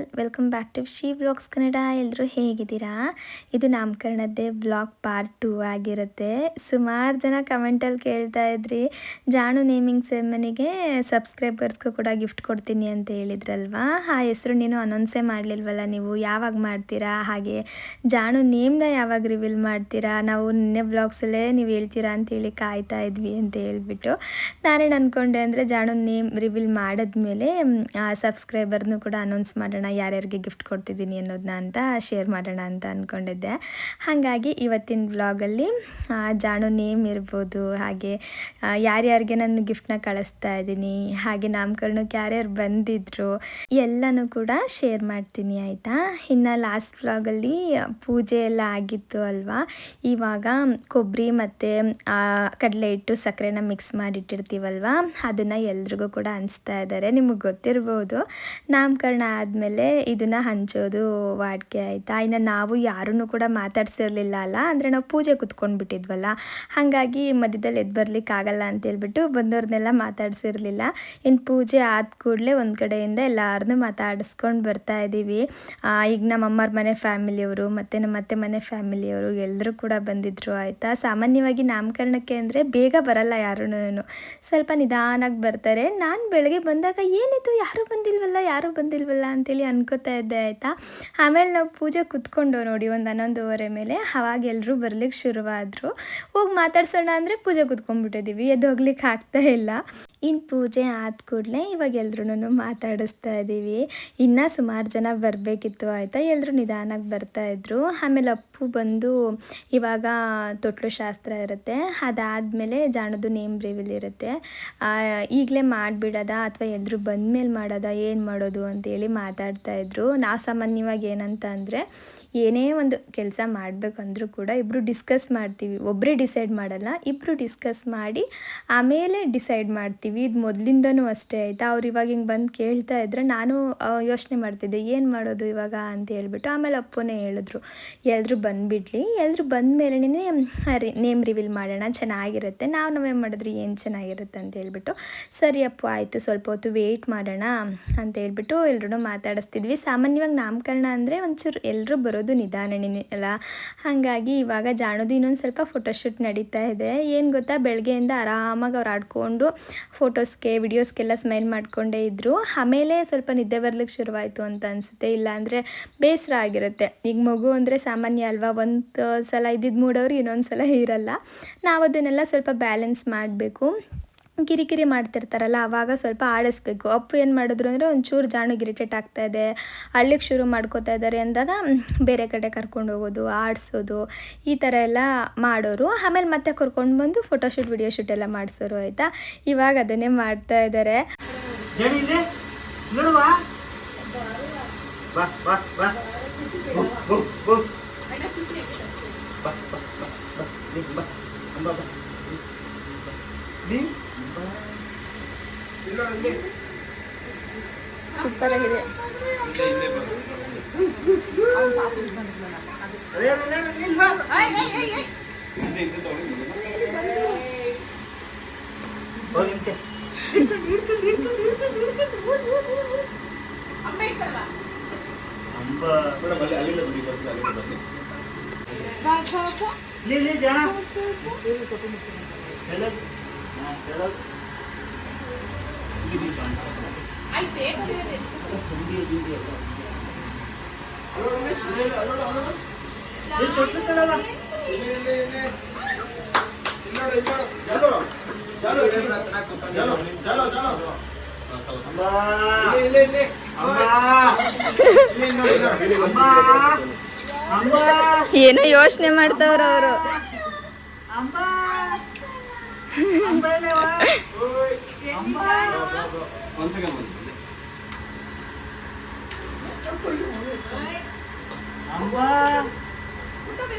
All, welcome back to she vlogs Kannada. ಎಲ್ಲರೂ ಹೇಗಿದ್ದೀರಾ? ಇದು ನಾಮಕರಣದ್ದೇ ವ್ಲಾಗ್ ಪಾರ್ಟ್ 2 ಆಗಿರುತ್ತೆ. ಸುಮಾರು ಜನ ಕಮೆಂಟಲ್ಲಿ ಕೇಳ್ತಾ ಇದ್ರಿ, ಜಾನು ನೇಮಿಂಗ್ ಸೆರೆಮನಿಗೆ ಸಬ್ಸ್ಕ್ರೈಬರ್ಸ್ಗೂ ಕೂಡ ಗಿಫ್ಟ್ ಕೊಡ್ತೀನಿ ಅಂತ ಹೇಳಿದ್ರಲ್ವಾ. ಆ ಹೆಸರು ನೀನು ಅನೌನ್ಸೇ ಮಾಡಲಿಲ್ವಲ್ಲ, ನೀವು ಯಾವಾಗ ಮಾಡ್ತೀರಾ, ಹಾಗೆ ಜಾನು ನೇಮ್ನ ಯಾವಾಗ ರಿವೀಲ್ ಮಾಡ್ತೀರಾ, ನಾವು ನಿನ್ನೆ ವ್ಲಾಗ್ಸಲ್ಲೇ ನೀವು ಹೇಳ್ತೀರಾ ಅಂತೇಳಿ ಕಾಯ್ತಾ ಇದ್ವಿ ಅಂತ ಹೇಳ್ಬಿಟ್ಟು ನಾನೇನು ಅಂದ್ಕೊಂಡೆ ಅಂದರೆ, ಜಾನು ನೇಮ್ ರಿವೀಲ್ ಮಾಡಿದ್ಮೇಲೆ ಸಬ್ಸ್ಕ್ರೈಬರ್ನು ಕೂಡ ಅನೌನ್ಸ್ ಮಾಡೋಣ, ಯಾರ್ಯಾರಿಗೆ ಗಿಫ್ಟ್ ಕೊಡ್ತಿದ್ದೀನಿ ಅನ್ನೋದನ್ನ ಅಂತ ಶೇರ್ ಮಾಡೋಣ ಅಂತ ಅಂದ್ಕೊಂಡಿದ್ದೆ. ಹಾಗಾಗಿ ಇವತ್ತಿನ ವ್ಲಾಗಲ್ಲಿ ಜಾನು ನೇಮ್ ಇರ್ಬೋದು, ಹಾಗೆ ಯಾರ್ಯಾರಿಗೆ ನಾನು ಗಿಫ್ಟನ್ನ ಕಳಿಸ್ತಾ ಇದ್ದೀನಿ, ಹಾಗೆ ನಾಮಕರಣಕ್ಕೆ ಯಾರ್ಯಾರು ಬಂದಿದ್ರು ಎಲ್ಲನೂ ಕೂಡ ಶೇರ್ ಮಾಡ್ತೀನಿ ಆಯಿತಾ. ಇನ್ನು ಲಾಸ್ಟ್ ವ್ಲಾಗಲ್ಲಿ ಪೂಜೆ ಎಲ್ಲ ಆಗಿತ್ತು ಅಲ್ವಾ. ಇವಾಗ ಕೊಬ್ಬರಿ ಮತ್ತು ಕಡಲೆ ಹಿಟ್ಟು ಸಕ್ಕರೆನ ಮಿಕ್ಸ್ ಮಾಡಿಟ್ಟಿರ್ತೀವಲ್ವ, ಅದನ್ನು ಎಲ್ರಿಗೂ ಕೂಡ ಹಂಚ್ತಾ ಇದ್ದಾರೆ. ನಿಮಗೆ ಗೊತ್ತಿರ್ಬೋದು, ನಾಮಕರಣ ಆದಮೇಲೆ ಇದನ್ನು ಹಂಚೋದು ವಾಡಿಕೆ ಆಯಿತಾ. ಇನ್ನು ನಾವು ಯಾರನ್ನೂ ಕೂಡ ಮಾತಾಡ್ಸಿರ್ಲಿಲ್ಲ ಅಲ್ಲ, ಅಂದರೆ ನಾವು ಪೂಜೆ ಕೂತ್ಕೊಂಡ್ಬಿಟ್ಟಿದ್ವಲ್ಲ, ಹಾಗಾಗಿ ಮಧ್ಯದಲ್ಲಿ ಎದ್ದು ಬರಲಿಕ್ಕಾಗಲ್ಲ ಅಂತೇಳ್ಬಿಟ್ಟು ಬಂದವ್ರನ್ನೆಲ್ಲ ಮಾತಾಡ್ಸಿರ್ಲಿಲ್ಲ. ಇನ್ನು ಪೂಜೆ ಆದ ಕೂಡಲೇ ಒಂದು ಕಡೆಯಿಂದ ಎಲ್ಲರನ್ನೂ ಮಾತಾಡಿಸ್ಕೊಂಡು ಬರ್ತಾ ಇದ್ದೀವಿ. ಈಗ ನಮ್ಮ ಅಮ್ಮರ ಮನೆ ಫ್ಯಾಮಿಲಿಯವರು ಮತ್ತು ನಮ್ಮ ಅತ್ತೆ ಮನೆ ಫ್ಯಾಮಿಲಿಯವರು ಎಲ್ಲರೂ ಕೂಡ ಬಂದಿದ್ದರು ಆಯಿತಾ. ಸಾಮಾನ್ಯವಾಗಿ ನಾಮಕರಣಕ್ಕೆ ಅಂದರೆ ಬೇಗ ಬರಲ್ಲ ಯಾರೂ, ಸ್ವಲ್ಪ ನಿಧಾನಾಗಿ ಬರ್ತಾರೆ. ನಾನು ಬೆಳಗ್ಗೆ ಬಂದಾಗ ಏನಿದು ಯಾರೂ ಬಂದಿಲ್ವಲ್ಲ ಅಂತೇಳಿ ಅನ್ಕೋತಾ ಇದ್ದೆ ಆಯಿತಾ. ಆಮೇಲೆ ನಾವು ಪೂಜೆ ಕೂತ್ಕೊಂಡು ನೋಡಿ ಒಂದು 11:30 ಮೇಲೆ, ಅವಾಗ ಎಲ್ಲರೂ ಬರ್ಲಿಕ್ಕೆ ಶುರುವಾದರು. ಹೋಗಿ ಮಾತಾಡ್ಸೋಣ ಅಂದರೆ ಪೂಜೆ ಕೂತ್ಕೊಂಡ್ಬಿಟ್ಟಿದ್ದೀವಿ, ಎದ್ದು ಹೋಗ್ಲಿಕ್ಕೆ ಆಗ್ತಾ ಇಲ್ಲ. ಇನ್ನು ಪೂಜೆ ಆದ ಕೂಡಲೇ ಇವಾಗ ಎಲ್ರೂ ಮಾತಾಡಿಸ್ತಾ ಇದ್ದೀವಿ. ಇನ್ನೂ ಸುಮಾರು ಜನ ಬರಬೇಕಿತ್ತು ಆಯಿತಾ, ಎಲ್ಲರೂ ನಿಧಾನಾಗಿ ಬರ್ತಾಯಿದ್ರು. ಆಮೇಲೆ ಅಪ್ಪು ಬಂದು ಇವಾಗ ತೊಟ್ಲು ಶಾಸ್ತ್ರ ಇರುತ್ತೆ, ಅದಾದಮೇಲೆ ಜಾಣದು ನೇಮ್ ರಿವೀಲ್ ಇರುತ್ತೆ. ಈಗಲೇ ಮಾಡಿಬಿಡೋದ ಅಥವಾ ಎಲ್ಲರೂ ಬಂದಮೇಲೆ ಮಾಡೋದ, ಏನು ಮಾಡೋದು ಅಂತೇಳಿ ಮಾತಾಡ್ತಾಯಿದ್ರು. ನಾವು ಸಾಮಾನ್ಯವಾಗಿ ಏನಂತ ಅಂದರೆ, ಏನೇ ಒಂದು ಕೆಲಸ ಮಾಡಬೇಕಂದ್ರೂ ಕೂಡ ಇಬ್ಬರು ಡಿಸ್ಕಸ್ ಮಾಡ್ತೀವಿ, ಒಬ್ಬರೇ ಡಿಸೈಡ್ ಮಾಡಲ್ಲ, ಇಬ್ಬರು ಡಿಸ್ಕಸ್ ಮಾಡಿ ಆಮೇಲೆ ಡಿಸೈಡ್ ಮಾಡ್ತೀವಿ. ಇದು ಮೊದಲಿಂದನೂ ಅಷ್ಟೇ ಆಯಿತಾ. ಅವ್ರು ಇವಾಗ ಹಿಂಗೆ ಬಂದು ಕೇಳ್ತಾ ಇದ್ರೆ ನಾನು ಯೋಚನೆ ಮಾಡ್ತಿದ್ದೆ ಏನು ಮಾಡೋದು ಇವಾಗ ಅಂತ ಹೇಳ್ಬಿಟ್ಟು. ಆಮೇಲೆ ಅಪ್ಪನೇ ಹೇಳಿದ್ರು, ಎಲ್ಲರೂ ಬಂದುಬಿಡ್ಲಿ, ಎಲ್ಲರೂ ಬಂದಮೇಲೆ ನೇಮ್ ರಿವೀಲ್ ಮಾಡೋಣ, ಚೆನ್ನಾಗಿರುತ್ತೆ. ನಾವೇ ಮಾಡಿದ್ರೆ ಏನು ಚೆನ್ನಾಗಿರುತ್ತೆ ಅಂತ ಹೇಳ್ಬಿಟ್ಟು, ಸರಿ ಅಪ್ಪು ಆಯಿತು, ಸ್ವಲ್ಪ ಹೊತ್ತು ವೆಯ್ಟ್ ಮಾಡೋಣ ಅಂತ ಹೇಳ್ಬಿಟ್ಟು ಎಲ್ಲರೂ ಮಾತಾಡಿಸ್ತಿದ್ವಿ. ಸಾಮಾನ್ಯವಾಗಿ ನಾಮಕರಣ ಅಂದರೆ ಒಂಚೂರು ಎಲ್ಲರೂ ಬರೋದು ನಿಧಾನನೇ ಅಲ್ಲ. ಹಾಗಾಗಿ ಇವಾಗ ಜಾಣೋದು ಇನ್ನೊಂದು ಸ್ವಲ್ಪ ಫೋಟೋಶೂಟ್ ನಡೀತಾ ಇದೆ. ಏನು ಗೊತ್ತಾ, ಬೆಳಗ್ಗೆಯಿಂದ ಆರಾಮಾಗಿ ಅವ್ರು ಆಡ್ಕೊಂಡು ಫೋಟೋಸ್ಗೆ ವಿಡಿಯೋಸ್ಗೆಲ್ಲ ಸ್ಮೈಲ್ ಮಾಡಿಕೊಂಡೇ ಇದ್ದರು. ಆಮೇಲೆ ಸ್ವಲ್ಪ ನಿದ್ದೆ ಬರ್ಲಿಕ್ಕೆ ಶುರುವಾಯಿತು ಅಂತ ಅನಿಸುತ್ತೆ, ಇಲ್ಲಾಂದರೆ ಬೇಸರ ಆಗಿರುತ್ತೆ. ಈಗ ಮಗು ಅಂದರೆ ಸಾಮಾನ್ಯ ಅಲ್ವಾ, ಒಂದು ಸಲ ಇದ್ದಿದ್ದು ಮೂಡೋರು ಇನ್ನೊಂದು ಸಲ ಇರಲ್ಲ. ನಾವು ಅದನ್ನೆಲ್ಲ ಸ್ವಲ್ಪ ಬ್ಯಾಲೆನ್ಸ್ ಮಾಡಬೇಕು. ಕಿರಿಕಿರಿ ಮಾಡ್ತಿರ್ತಾರಲ್ಲ, ಆವಾಗ ಸ್ವಲ್ಪ ಆಡಿಸ್ಬೇಕು. ಅಪ್ಪು ಏನು ಮಾಡಿದ್ರು ಅಂದರೆ, ಒಂಚೂರು ಜಾಣಿಗೆ ಇರಿಟೇಟ್ ಆಗ್ತಾಯಿದೆ, ಅಳ್ಳಿಕ್ಕೆ ಶುರು ಮಾಡ್ಕೋತಾ ಇದ್ದಾರೆ ಅಂದಾಗ ಬೇರೆ ಕಡೆ ಕರ್ಕೊಂಡು ಹೋಗೋದು, ಆಡಿಸೋದು, ಈ ಥರ ಎಲ್ಲ ಮಾಡೋರು. ಆಮೇಲೆ ಮತ್ತೆ ಕರ್ಕೊಂಡು ಬಂದು ಫೋಟೋಶೂಟ್ ವಿಡಿಯೋ ಶೂಟ್ ಎಲ್ಲ ಮಾಡಿಸೋರು ಆಯಿತಾ. ಇವಾಗ ಅದನ್ನೇ ಮಾಡ್ತಾ ಇದ್ದಾರೆ. ಸೂಪರ್ ಆಗಿದೆ. ಏನೋ ಯೋಚನೆ ಮಾಡ್ತಾವ್ರ ಅವರು.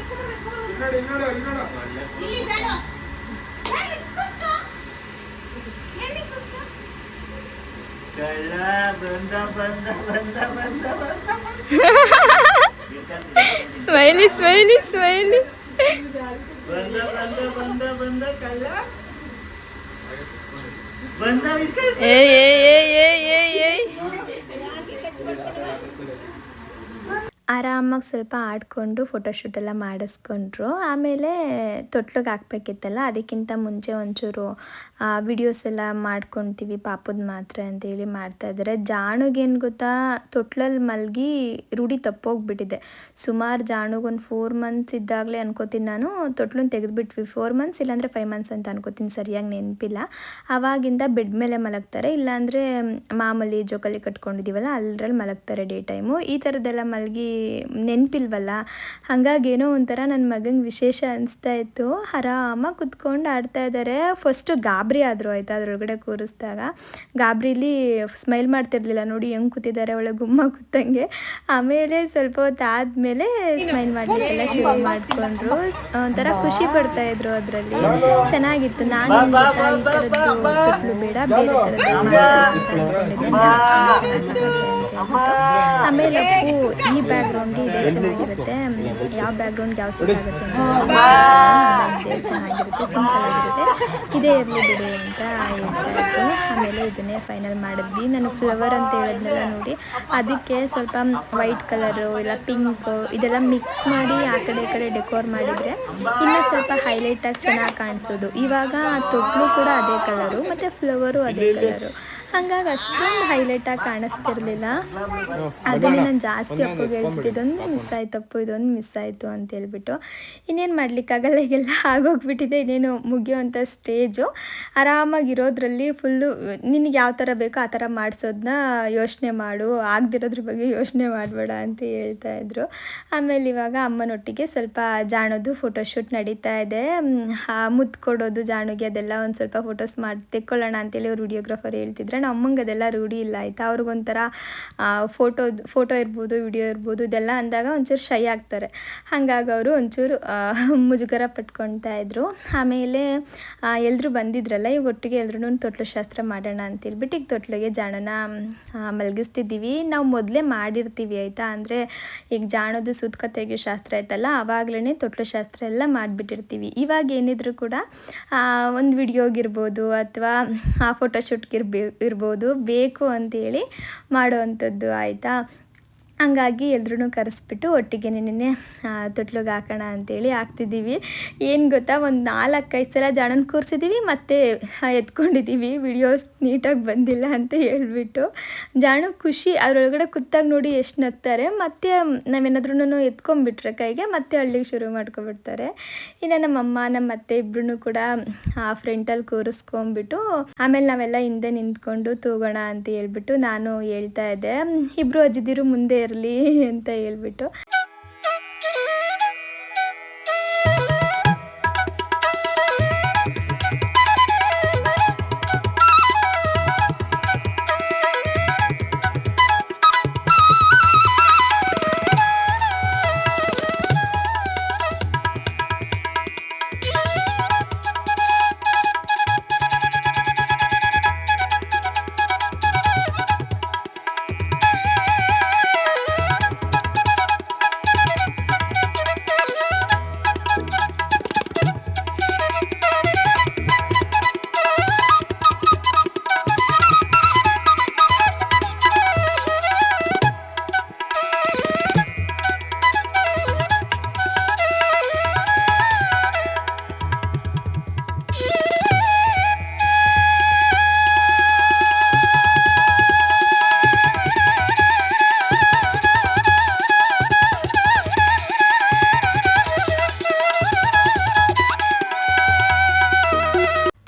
Smiley smiley smiley. ಏ ಆರಾಮಾಗಿ ಸ್ವಲ್ಪ ಆಡಿಕೊಂಡು ಫೋಟೋಶೂಟ್ ಎಲ್ಲ ಮಾಡಿಸ್ಕೊಂಡ್ರು. ಆಮೇಲೆ ತೊಟ್ಲಿಗೆ ಹಾಕ್ಬೇಕಿತ್ತಲ್ಲ, ಅದಕ್ಕಿಂತ ಮುಂಚೆ ಒಂಚೂರು ವಿಡಿಯೋಸ್ ಎಲ್ಲ ಮಾಡ್ಕೊತೀವಿ ಪಾಪದ ಮಾತ್ರ ಅಂತೇಳಿ ಮಾಡ್ತಾಯಿದ್ದಾರೆ. ಜಾಣುಗೇನು ಗೊತ್ತಾ, ತೊಟ್ಲಲ್ಲಿ ಮಲಗಿ ರೂಢಿ ತಪ್ಪೋಗ್ಬಿಟ್ಟಿದೆ. ಸುಮಾರು ಜಾಣುಗೊಂದು 4 ಮಂತ್ಸ್ ಇದ್ದಾಗಲೇ ಅನ್ಕೋತೀನಿ ನಾನು ತೊಟ್ಲನ್ನ ತೆಗೆದುಬಿಟ್ವಿ. 4 ಮಂತ್ಸ್ ಇಲ್ಲಾಂದರೆ 5 ಮಂತ್ಸ್ ಅಂತ ಅನ್ಕೋತೀನಿ, ಸರಿಯಾಗಿ ನೆನಪಿಲ್ಲ. ಆವಾಗಿಂದ ಬೆಡ್ ಮೇಲೆ ಮಲಗ್ತಾರೆ, ಇಲ್ಲಾಂದರೆ ಮಾಮೂಲಿ ಜೋಕಾಲಿ ಕಟ್ಕೊಂಡಿದ್ದೀವಲ್ಲ ಅಲ್ಲರಲ್ಲಿ ಮಲಗ್ತಾರೆ ಡೇ ಟೈಮು. ಈ ಥರದ್ದೆಲ್ಲ ಮಲಗಿ ನೆನಪಿಲ್ವಲ್ಲ, ಹಾಗಾಗಿ ಏನೋ ಒಂಥರ ನನ್ನ ಮಗಂಗೆ ವಿಶೇಷ ಅನಿಸ್ತಾ ಇತ್ತು. ಆರಾಮಾಗಿ ಕುತ್ಕೊಂಡು ಆಡ್ತಾ ಇದ್ದಾರೆ. ಫಸ್ಟು ಗಾಬರಿ ಆದರು ಆಯಿತಾ, ಅದರೊಳಗಡೆ ಕೂರಿಸಿದಾಗ ಗಾಬರಿಲಿ ಸ್ಮೈಲ್ ಮಾಡ್ತಿರ್ಲಿಲ್ಲ, ನೋಡಿ ಹೆಂಗೆ ಕೂತಿದ್ದಾರೆ ಒಳಗೆ ಗುಮ್ಮ ಕೂತಂಗೆ. ಆಮೇಲೆ ಸ್ವಲ್ಪ ಹೊತ್ತು ಆದಮೇಲೆ ಸ್ಮೈಲ್ ಮಾಡಲಿಕ್ಕೆಲ್ಲ ಶುರು ಮಾಡಿಕೊಂಡ್ರು. ಒಂಥರ ಖುಷಿ ಪಡ್ತಾಯಿದ್ರು. ಅದರಲ್ಲಿ ಚೆನ್ನಾಗಿತ್ತು. ನಾನು ಈ ಥರದ್ದು ತೊಟ್ಲು ಬೇಡ, ಬೇರೆ ಥರದ್ದು ಅಂದ್ಕೊಂಡಿದ್ದೆ. ಆಮೇಲೆ ಈ ಬ್ಯಾಕ್ಗ್ರೌಂಡ್ಗೆ ಇದೇ ಚೆನ್ನಾಗಿರುತ್ತೆ, ಯಾವ ಬ್ಯಾಕ್ಗ್ರೌಂಡ್ಗೆ ಯಾವ ಸೂಟ್ ಆಗುತ್ತೆ ಅಂತ ಇದೇ ಚೆನ್ನಾಗಿರುತ್ತೆ, ಸಿಂಪಲ್ ಆಗಿರುತ್ತೆ, ಇದೇ ಇರಲಿ ಬಿಡು ಅಂತ ಹೇಳ್ತಾ ಇತ್ತು. ಆಮೇಲೆ ಇದನ್ನೇ ಫೈನಲ್ ಮಾಡಿದ್ವಿ. ನಾನು ಫ್ಲವರ್ ಅಂತ ಹೇಳಿದ್ನೆಲ್ಲ ನೋಡಿ, ಅದಕ್ಕೆ ಸ್ವಲ್ಪ ವೈಟ್ ಕಲರು ಇಲ್ಲ ಪಿಂಕು ಇದೆಲ್ಲ ಮಿಕ್ಸ್ ಮಾಡಿ ಆ ಕಡೆ ಈ ಕಡೆ ಡೆಕೋರ್ ಮಾಡಿದರೆ ಇನ್ನೂ ಸ್ವಲ್ಪ ಹೈಲೈಟಾಗಿ ಚೆನ್ನಾಗಿ ಕಾಣಿಸೋದು. ಇವಾಗ ತೊಟ್ಲು ಕೂಡ ಅದೇ ಕಲರು ಮತ್ತು ಫ್ಲವರು ಅದೇ ಕಲರು, ಹಾಗಾಗಿ ಅಷ್ಟೊಂದು ಹೈಲೈಟಾಗಿ ಕಾಣಿಸ್ತಿರ್ಲಿಲ್ಲ. ಅದನ್ನೇ ನಾನು ಜಾಸ್ತಿ ಅಪ್ಪಗೆ ಹೇಳ್ತಿದ್ದೆ, ಇದೊಂದು ಮಿಸ್ ಆಯ್ತಪ್ಪು, ಇದೊಂದು ಮಿಸ್ ಆಯಿತು ಅಂತ ಹೇಳ್ಬಿಟ್ಟು. ಇನ್ನೇನು ಮಾಡಲಿಕ್ಕಾಗಲ್ಲ, ಈಗೆಲ್ಲ ಆಗೋಗ್ಬಿಟ್ಟಿದೆ, ಇನ್ನೇನು ಮುಗಿಯೋವಂಥ ಸ್ಟೇಜು. ಆರಾಮಾಗಿರೋದ್ರಲ್ಲಿ ಫುಲ್ಲು ನಿನಗೆ ಯಾವ ಥರ ಬೇಕೋ ಆ ಥರ ಮಾಡಿಸೋದನ್ನ ಯೋಚನೆ ಮಾಡು, ಆಗದಿರೋದ್ರ ಬಗ್ಗೆ ಯೋಚನೆ ಮಾಡಬೇಡ ಅಂತ ಹೇಳ್ತಾಯಿದ್ರು. ಆಮೇಲೆ ಇವಾಗ ಅಮ್ಮನೊಟ್ಟಿಗೆ ಸ್ವಲ್ಪ ಜಾಣೋದು ಫೋಟೋಶೂಟ್ ನಡೀತಾ ಇದೆ. ಮುತ್ತು ಕೊಡೋದು ಜಾಣುಗೆ ಅದೆಲ್ಲ ಒಂದು ಸ್ವಲ್ಪ ಫೋಟೋಸ್ ಮಾಡಿ ತೆಕ್ಕೊಳ್ಳೋಣ ಅಂತೇಳಿ ಅವ್ರು ವಿಡಿಯೋಗ್ರಾಫರ್ ಹೇಳ್ತಿದ್ರೆ, ನಮ್ಮ ಅಮ್ಮಂಗೆ ಅದೆಲ್ಲ ರೂಢಿ ಇಲ್ಲ ಆಯಿತಾ. ಅವ್ರಿಗೊಂಥರ ಫೋಟೋ ಇರ್ಬೋದು, ವಿಡಿಯೋ ಇರ್ಬೋದು, ಇದೆಲ್ಲ ಅಂದಾಗ ಒಂಚೂರು ಶೈ ಆಗ್ತಾರೆ. ಹಾಗಾಗಿ ಅವರು ಒಂಚೂರು ಮುಜುಗರ ಪಟ್ಕೊಳ್ತಾ ಇದ್ರು. ಆಮೇಲೆ ಎಲ್ಲರೂ ಬಂದಿದ್ರಲ್ಲ, ಈಗ ಒಟ್ಟಿಗೆ ಎಲ್ಲರೂ ತೊಟ್ಲು ಶಾಸ್ತ್ರ ಮಾಡೋಣ ಅಂತೇಳ್ಬಿಟ್ಟು ಈಗ ತೊಟ್ಲಿಗೆ ಜಾಣನ ಮಲಗಿಸ್ತಿದ್ದೀವಿ. ನಾವು ಮೊದಲೇ ಮಾಡಿರ್ತೀವಿ ಆಯಿತಾ, ಅಂದರೆ ಈಗ ಜಾಣೋದು ಸೂತ್ಕ ತೆಗೆಯೋ ಶಾಸ್ತ್ರ ಆಯ್ತಲ್ಲ, ಆವಾಗಲೇ ತೊಟ್ಲು ಶಾಸ್ತ್ರ ಎಲ್ಲ ಮಾಡಿಬಿಟ್ಟಿರ್ತೀವಿ. ಇವಾಗ ಏನಿದ್ರು ಕೂಡ ಒಂದು ವಿಡಿಯೋಗಿರ್ಬೋದು ಅಥವಾ ಫೋಟೋಶೂಟ್ಗಿರ್ಬೋದು ಬೇಕು ಅಂತೇಳಿ ಮಾಡೋವಂಥದ್ದು ಆಯಿತಾ. ಹಂಗಾಗಿ ಎಲ್ಲರೂ ಕರೆಸ್ಬಿಟ್ಟು ಒಟ್ಟಿಗೆ ನೆನ್ನೆ ತೊಟ್ಲಿಗೆ ಹಾಕೋಣ ಅಂತೇಳಿ ಹಾಕ್ತಿದ್ದೀವಿ. ಏನು ಗೊತ್ತಾ, ಒಂದು 4-5 ಸಲ ಜಾಣನ ಕೂರಿಸಿದ್ದೀವಿ, ಮತ್ತು ಎತ್ಕೊಂಡಿದ್ದೀವಿ, ವಿಡಿಯೋಸ್ ನೀಟಾಗಿ ಬಂದಿಲ್ಲ ಅಂತ ಹೇಳ್ಬಿಟ್ಟು. ಜಾಣ ಖುಷಿ, ಅದರೊಳಗಡೆ ಕೂತಾಗ ನೋಡಿ ಎಷ್ಟು ನಗ್ತಾರೆ. ಮತ್ತು ನಾವೇನಾದ್ರೂ ಎತ್ಕೊಂಡ್ಬಿಟ್ರೆ ಕೈಗೆ ಮತ್ತೆ ಅಳ್ಳಿಗೆ ಶುರು ಮಾಡ್ಕೊಬಿಡ್ತಾರೆ. ಇನ್ನು ನಮ್ಮಮ್ಮ ನಮ್ಮ ಅತ್ತೆ ಇಬ್ಬರೂ ಕೂಡ ಫ್ರಂಟಲ್ಲಿ ಕೂರಿಸ್ಕೊಂಬಿಟ್ಟು ಆಮೇಲೆ ನಾವೆಲ್ಲ ಹಿಂದೆ ನಿಂತ್ಕೊಂಡು ತೂಗೋಣ ಅಂತ ಹೇಳ್ಬಿಟ್ಟು ನಾನು ಹೇಳ್ತಾ ಇದ್ದೆ, ಇಬ್ಬರು ಅಜ್ಜಿದಿರು ಮುಂದೆ ಇರಲಿ ಅಂತ ಹೇಳ್ಬಿಟ್ಟು.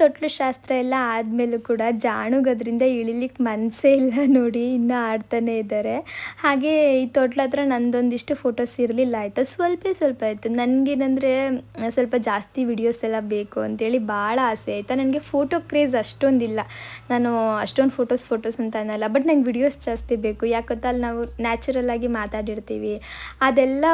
ತೊಟ್ಲು ಶಾಸ್ತ್ರ ಎಲ್ಲ ಆದಮೇಲೂ ಕೂಡ ಜಾಣುಗದ್ರಿಂದ ಇಳಿಲಿಕ್ಕೆ ಮನಸ್ಸೇ ಇಲ್ಲ ನೋಡಿ, ಇನ್ನೂ ಆಡ್ತಾನೆ ಇದ್ದಾರೆ. ಹಾಗೆ ಈ ತೊಟ್ಲ ಹತ್ರ ನಂದೊಂದಿಷ್ಟು ಫೋಟೋಸ್ ಇರಲಿಲ್ಲ ಆಯಿತಾ, ಸ್ವಲ್ಪ ಆಯಿತು. ನನಗೇನೆಂದರೆ ಸ್ವಲ್ಪ ಜಾಸ್ತಿ ವಿಡಿಯೋಸ್ ಎಲ್ಲ ಬೇಕು ಅಂತೇಳಿ ಭಾಳ ಆಸೆ ಆಯಿತಾ. ನನಗೆ ಫೋಟೋ ಕ್ರೇಜ್ ಅಷ್ಟೊಂದಿಲ್ಲ, ನಾನು ಅಷ್ಟೊಂದು ಫೋಟೋಸ್ ಅಂತ ಅನ್ನಲ್ಲ, ಬಟ್ ನಂಗೆ ವಿಡಿಯೋಸ್ ಜಾಸ್ತಿ ಬೇಕು. ಯಾಕೊತ್ತಾ, ಅಲ್ಲಿ ನಾವು ನ್ಯಾಚುರಲ್ಲಾಗಿ ಮಾತಾಡಿರ್ತೀವಿ, ಅದೆಲ್ಲ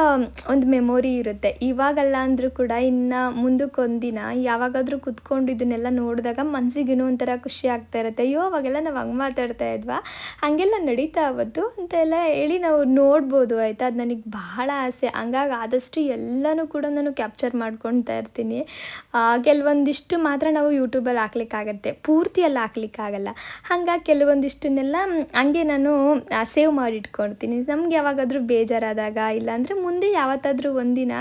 ಒಂದು ಮೆಮೊರಿ ಇರುತ್ತೆ. ಇವಾಗಲ್ಲ ಅಂದರೂ ಕೂಡ ಇನ್ನು ಮುಂದಕ್ಕೊಂದಿನ ಯಾವಾಗಾದರೂ ಕುತ್ಕೊಂಡು ಇದನ್ನೆಲ್ಲ ನೋಡಿದಾಗ ನೋಡಿದಾಗ ಮನಸ್ಸಿಗೇನೋ ಒಂಥರ ಖುಷಿ ಆಗ್ತಾ ಇರುತ್ತೆ. ಅಯ್ಯೋ ಅವಾಗೆಲ್ಲ ನಾವು ಹಂಗೆ ಮಾತಾಡ್ತಾ ಇದ್ವಾ, ಹಾಗೆಲ್ಲ ನಡೀತಾ ಅವತ್ತು ಅಂತೆಲ್ಲ ಹೇಳಿ ನಾವು ನೋಡ್ಬೋದು ಆಯಿತಾ. ಅದು ನನಗೆ ಬಹಳ ಆಸೆ. ಹಂಗಾಗಿ ಆದಷ್ಟು ಎಲ್ಲನೂ ಕೂಡ ನಾನು ಕ್ಯಾಪ್ಚರ್ ಮಾಡ್ಕೊಳ್ತಾ ಇರ್ತೀನಿ. ಕೆಲವೊಂದಿಷ್ಟು ಮಾತ್ರ ನಾವು ಯೂಟ್ಯೂಬಲ್ಲಿ ಹಾಕ್ಲಿಕ್ಕಾಗತ್ತೆ, ಪೂರ್ತಿ ಎಲ್ಲ ಹಾಕ್ಲಿಕ್ಕಾಗಲ್ಲ. ಹಾಗಾಗಿ ಕೆಲವೊಂದಿಷ್ಟನ್ನೆಲ್ಲ ಹಂಗೆ ನಾನು ಸೇವ್ ಮಾಡಿ ಇಟ್ಕೊಳ್ತೀನಿ. ನಮ್ಗೆ ಯಾವಾಗಾದರೂ ಬೇಜಾರಾದಾಗ ಇಲ್ಲಾಂದರೆ ಮುಂದೆ ಯಾವತ್ತಾದರೂ ಒಂದಿನ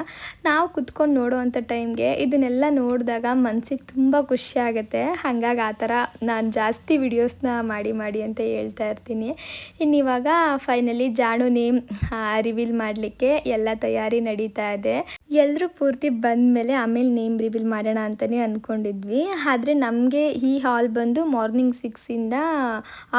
ನಾವು ಕುತ್ಕೊಂಡು ನೋಡೋ ಅಂಥ ಟೈಮ್ಗೆ ಇದನ್ನೆಲ್ಲ ನೋಡಿದಾಗ ಮನಸ್ಸಿಗೆ ತುಂಬ ಖುಷಿ ಆಗುತ್ತೆ. ಹಾಗಾಗಿ ಆ ಥರ ನಾನು ಜಾಸ್ತಿ ವಿಡಿಯೋಸ್ನ ಮಾಡಿ ಅಂತ ಹೇಳ್ತಾ ಇರ್ತೀನಿ. ಇನ್ನಿವಾಗ ಫೈನಲಿ ಜಾಣು ನೇಮ್ ರಿವೀಲ್ ಮಾಡಲಿಕ್ಕೆ ಎಲ್ಲ ತಯಾರಿ ನಡೀತಾ ಇದೆ. ಎಲ್ಲರೂ ಪೂರ್ತಿ ಬಂದಮೇಲೆ ಆಮೇಲೆ ನೇಮ್ ರಿವೀಲ್ ಮಾಡೋಣ ಅಂತಲೇ ಅಂದ್ಕೊಂಡಿದ್ವಿ. ಆದರೆ ನಮಗೆ ಈ ಹಾಲ್ ಬಂದು ಮಾರ್ನಿಂಗ್ 6ಇಂದ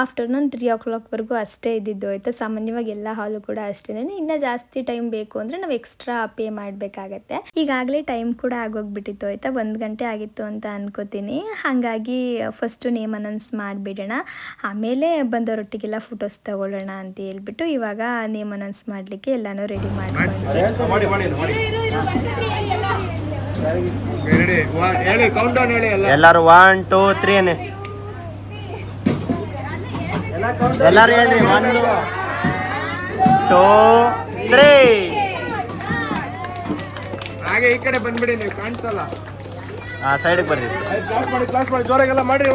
ಆಫ್ಟರ್ನೂನ್ 3 o'clockವರೆಗೂ ಅಷ್ಟೇ ಇದ್ದಿದ್ದು ಆಯಿತಾ. ಸಾಮಾನ್ಯವಾಗಿ ಎಲ್ಲ ಹಾಲು ಕೂಡ ಅಷ್ಟೇ. ಇನ್ನೂ ಜಾಸ್ತಿ ಟೈಮ್ ಬೇಕು ಅಂದರೆ ನಾವು ಎಕ್ಸ್ಟ್ರಾ ಪೇ ಮಾಡಬೇಕಾಗತ್ತೆ. ಈಗಾಗಲೇ ಟೈಮ್ ಕೂಡ ಆಗೋಗ್ಬಿಟ್ಟಿತ್ತು ಆಯಿತಾ, 1 ಗಂಟೆ ಆಗಿತ್ತು ಅಂತ ಅನ್ಕೋತೀನಿ. ಹಾಗಾಗಿ ಫಸ್ಟು ನೇಮ್ ಅನೌನ್ಸ್ ಮಾಡಿಬಿಡೋಣ, ಆಮೇಲೆ ಬಂದವರೊಟ್ಟಿಗೆಲ್ಲ ಫೋಟೋಸ್ ತಗೊಳ್ಳೋಣ ಅಂತ ಹೇಳ್ಬಿಟ್ಟು ಇವಾಗ ನೇಮ್ ಅನೌನ್ಸ್ ಮಾಡಲಿಕ್ಕೆ ಎಲ್ಲನೂ ರೆಡಿ ಎಲ್ಲರೂ 1 2 3 ಎಲ್ಲರೂ ಹೇಳ್ರಿ 1 2 3. ಹಾಗೆ ಈ ಕಡೆ ಬಂದ್ಬಿಡಿ, ನೀವು ಕಾಣಿಸಲ್ಲ. ಆ ಸೈಡ್ಗೆ ಬರ್ರಿ. ಕ್ಲಾಸ್ ಮಾಡಿ ಜೋರಾಗೆಲ್ಲ ಮಾಡ್ರಿ.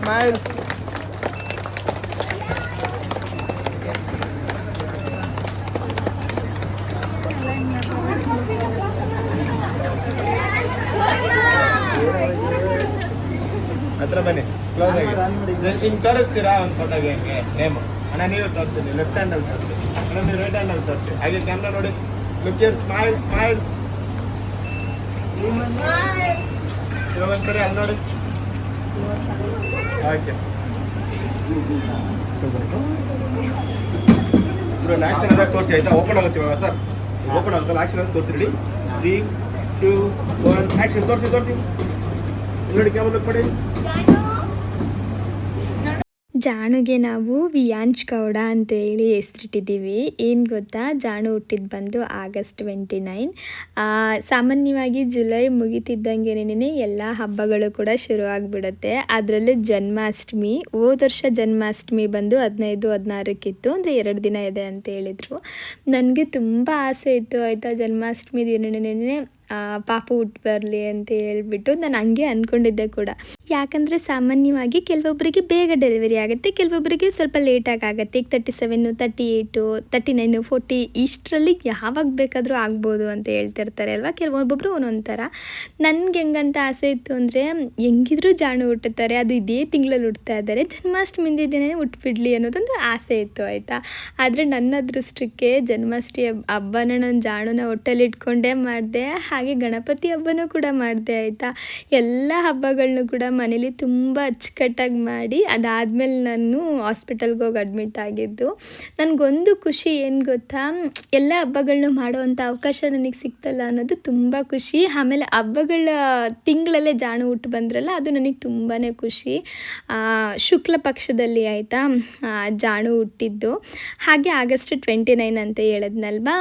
ಸ್ಮೈಲ್. ಹತ್ರ ಬನ್ನಿ, ಕ್ಲೋಸ್ ಆಗಿ ಹಿಂಗೆ ತೋರಿಸ್ತೀರಾ ಒಂದು ಫೋಟೋಗೆ ಹೆಂಗೆ ನೇಮು. ಅಣ್ಣ ನೀವು ತೋರಿಸ್ತೀನಿ, ಲೆಫ್ಟ್ ಹ್ಯಾಂಡಲ್ಲಿ ತೋರಿಸಿ. ಅಣ್ಣ ನೀವು ರೈಟ್ ಹ್ಯಾಂಡಲ್ಲಿ ತೋರಿಸಿ. ಹಾಗೆ ಕ್ಯಾಮ್ರಾ ನೋಡಿ, ಲುಕ್ ಹಿಯರ್, ಸ್ಮೈಲ್. ಇವಾಗ ಒಂದ್ಸರಿ ಅಲ್ಲಿ ನೋಡಿ. ಓಕೆ ಆಕ್ಷನ್ ಅದಾಗ ತೋರಿಸಿ ಆಯ್ತಾ. ಓಪನ್ ಆಗುತ್ತೆ ಇವಾಗ ಸರ್, ಓಪನ್ ಆಗುತ್ತಲ್ಲ, ಆಕ್ಷನ್ ಅಂತ ತೋರಿಸಿ. Ready 3 2 1 action. ತೋರಿಸಿ ನೋಡಿ, ಕ್ಯಾಮರಾ ಕೊಡಿ. ಜಾಣುಗೆ ನಾವು ವಿಯಾಂಶ್ ಗೌಡ ಅಂತ ಹೇಳಿ ಹೆಸರಿಟ್ಟಿದ್ದೀವಿ. ಏನು ಗೊತ್ತಾ, ಜಾಣು ಹುಟ್ಟಿದ್ದು ಬಂದು August 29. ಸಾಮಾನ್ಯವಾಗಿ ಜುಲೈ ಮುಗಿತಿದ್ದಂಗೆನೇ ಎಲ್ಲ ಹಬ್ಬಗಳು ಕೂಡ ಶುರು ಆಗಿಬಿಡುತ್ತೆ. ಅದರಲ್ಲೂ ಜನ್ಮಾಷ್ಟಮಿ, ಹೋದ ವರ್ಷ ಜನ್ಮಾಷ್ಟಮಿ ಬಂದು 15-16ಕ್ಕಿತ್ತು, ಅಂದರೆ 2 ದಿನ ಇದೆ ಅಂತ ಹೇಳಿದರು. ನನಗೆ ತುಂಬ ಆಸೆ ಇತ್ತು ಆಯಿತಾ, ಜನ್ಮಾಷ್ಟಮಿ ದಿನನೇ ಪಾಪು ಹುಟ್ಟು ಬರಲಿ ಅಂತ ಹೇಳ್ಬಿಟ್ಟು ನಾನು ಹಂಗೆ ಅಂದ್ಕೊಂಡಿದ್ದೆ ಕೂಡ. ಯಾಕಂದರೆ ಸಾಮಾನ್ಯವಾಗಿ ಕೆಲವೊಬ್ಬರಿಗೆ ಬೇಗ ಡೆಲಿವರಿ ಆಗುತ್ತೆ, ಕೆಲವೊಬ್ಬರಿಗೆ ಸ್ವಲ್ಪ ಲೇಟಾಗಿ ಆಗುತ್ತೆ. ಈಗ 37, 38, 39, 40 ಇಷ್ಟರಲ್ಲಿ ಯಾವಾಗ ಬೇಕಾದರೂ ಆಗ್ಬೋದು ಅಂತ ಹೇಳ್ತಿರ್ತಾರೆ ಅಲ್ವಾ. ಕೆಲವೊಬ್ಬೊಬ್ಬರು ಒಂದೊಂದು ಥರ. ನನಗೆ ಹೆಂಗಂತ ಆಸೆ ಇತ್ತು ಅಂದರೆ, ಹೆಂಗಿದ್ರು ಜಾಣು ಹುಟ್ಟುತ್ತಾರೆ, ಅದು ಇದೇ ತಿಂಗಳಲ್ಲಿ ಹುಡ್ತಾ ಇದ್ದಾರೆ, ಜನ್ಮಾಷ್ಟಮಿ ದಿನವೇ ಹುಟ್ಬಿಡ್ಲಿ ಅನ್ನೋದೊಂದು ಆಸೆ ಇತ್ತು ಆಯಿತಾ. ಆದರೆ ನನ್ನ ಅದೃಷ್ಟಕ್ಕೆ ಜನ್ಮಾಷ್ಟಮಿ ಹಬ್ಬನ ನಾನು ಜಾಣುನ ಹೊಟ್ಟೆಲಿ ಇಟ್ಕೊಂಡೇ ಮಾಡಿದೆ. ಹಾಗೆ ಗಣಪತಿ ಹಬ್ಬನೂ ಕೂಡ ಮಾಡಿದೆ ಆಯಿತಾ. ಎಲ್ಲ ಹಬ್ಬಗಳನ್ನೂ ಕೂಡ ಮನೇಲಿ ತುಂಬ ಅಚ್ಚುಕಟ್ಟಾಗಿ ಮಾಡಿ ಅದಾದಮೇಲೆ ನಾನು ಹಾಸ್ಪಿಟಲ್ಗೆ ಹೋಗಿ ಅಡ್ಮಿಟ್ ಆಗಿದ್ದು. ನನಗೊಂದು ಖುಷಿ ಏನು ಗೊತ್ತಾ, ಎಲ್ಲ ಹಬ್ಬಗಳನ್ನೂ ಮಾಡೋವಂಥ ಅವಕಾಶ ನನಗೆ ಸಿಕ್ತಲ್ಲ ಅನ್ನೋದು ತುಂಬ ಖುಷಿ. ಆಮೇಲೆ ಹಬ್ಬಗಳ ತಿಂಗಳಲ್ಲೇ ಜಾಣು ಹುಟ್ಟು ಬಂದ್ರಲ್ಲ, ಅದು ನನಗೆ ತುಂಬಾ ಖುಷಿ. ಶುಕ್ಲ ಪಕ್ಷದಲ್ಲಿ ಆಯಿತಾ ಜಾಣು ಹುಟ್ಟಿದ್ದು. ಹಾಗೆ August 29 ಅಂತ ಹೇಳಿದ್ನಲ್ವಾ,